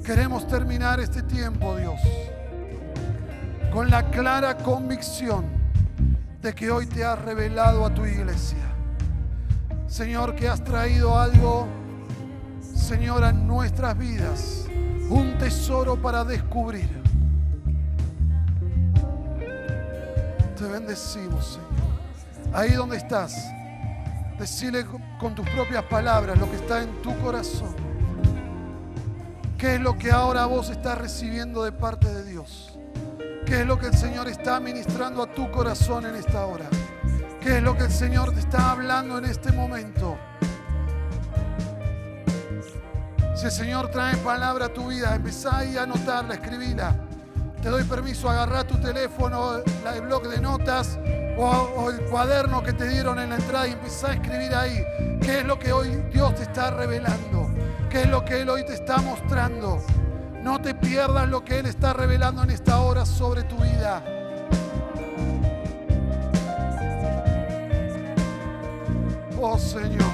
Queremos terminar este tiempo, Dios, con la clara convicción de que hoy te has revelado a tu iglesia. Señor, que has traído algo, Señor, a nuestras vidas, un tesoro para descubrir. Te bendecimos, Señor. Ahí donde estás, decile con tus propias palabras lo que está en tu corazón. ¿Qué es lo que ahora vos estás recibiendo de parte de Dios? ¿Qué es lo que el Señor está ministrando a tu corazón en esta hora? ¿Qué es lo que el Señor te está hablando en este momento? Si el Señor trae palabra a tu vida, empezá ahí a anotarla, escribila. Te doy permiso, agarrá tu teléfono, el bloc de notas o el cuaderno que te dieron en la entrada y empezá a escribir ahí. ¿Qué es lo que hoy Dios te está revelando? ¿Qué es lo que Él hoy te está mostrando? No te pierdas lo que Él está revelando en esta hora sobre tu vida. Oh Señor.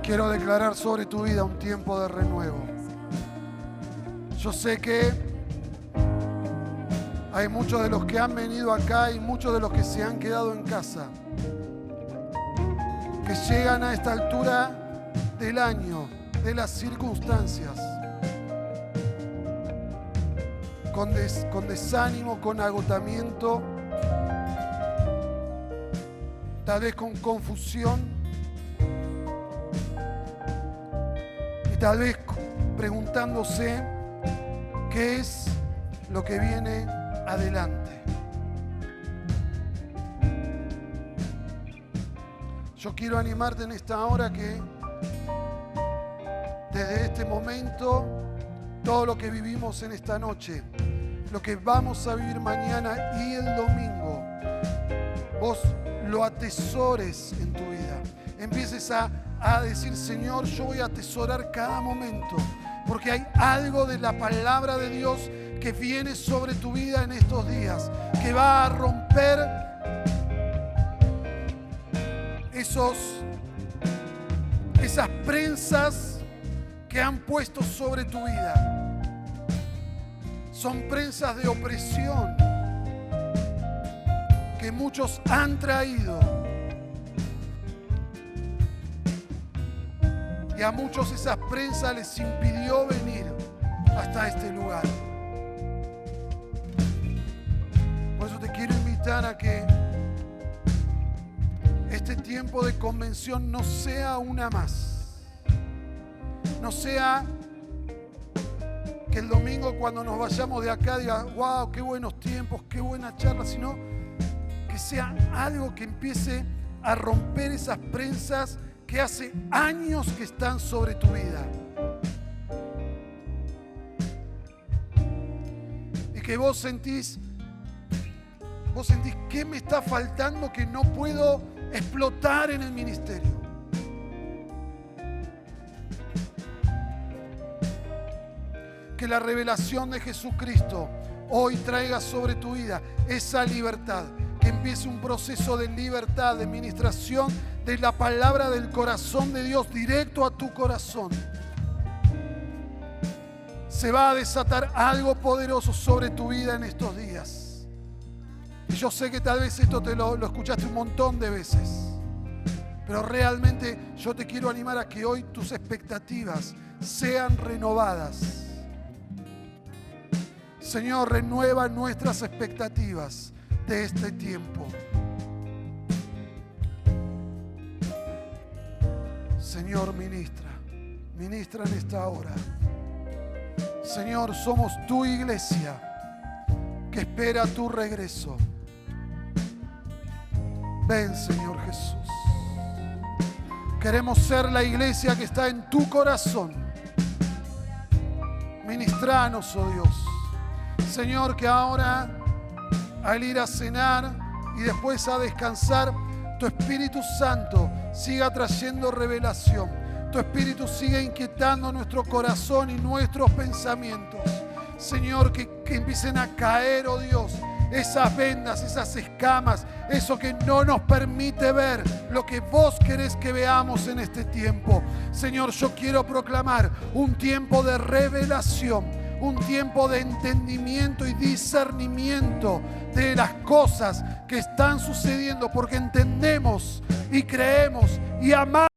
Quiero declarar sobre tu vida un tiempo de renuevo. Yo sé que hay muchos de los que han venido acá y muchos de los que se han quedado en casa, que llegan a esta altura del año, de las circunstancias, con desánimo, con agotamiento, tal vez con confusión. Tal vez preguntándose qué es lo que viene adelante. Yo quiero animarte en esta hora que desde este momento, todo lo que vivimos en esta noche, lo que vamos a vivir mañana y el domingo, vos lo atesores en tu vida. Empieces a decir, Señor, yo voy a atesorar cada momento, porque hay algo de la palabra de Dios que viene sobre tu vida en estos días, que va a romper esas prensas que han puesto sobre tu vida. Son prensas de opresión que muchos han traído. Y a muchos esas prensas les impidió venir hasta este lugar. Por eso te quiero invitar a que este tiempo de convención no sea una más. No sea que el domingo cuando nos vayamos de acá diga, wow, qué buenos tiempos, qué buena charla, sino que sea algo que empiece a romper esas prensas que hace años que están sobre tu vida. Y que vos sentís qué me está faltando que no puedo explotar en el ministerio. Que la revelación de Jesucristo hoy traiga sobre tu vida esa libertad. Que empiece un proceso de libertad, de ministración de la palabra del corazón de Dios directo a tu corazón. Se va a desatar algo poderoso sobre tu vida en estos días. Y yo sé que tal vez esto te lo escuchaste un montón de veces. Pero realmente yo te quiero animar a que hoy tus expectativas sean renovadas. Señor, renueva nuestras expectativas de este tiempo. Señor, ministra en esta hora. Señor, somos tu iglesia que espera tu regreso. Ven, Señor Jesús. Queremos ser la iglesia que está en tu corazón. Ministranos, oh Dios. Señor, que ahora al ir a cenar y después a descansar, tu Espíritu Santo siga trayendo revelación. Tu Espíritu siga inquietando nuestro corazón y nuestros pensamientos. Señor, que empiecen a caer, oh Dios, esas vendas, esas escamas, eso que no nos permite ver lo que vos querés que veamos en este tiempo. Señor, yo quiero proclamar un tiempo de revelación, un tiempo de entendimiento y discernimiento de las cosas que están sucediendo, porque entendemos y creemos y amamos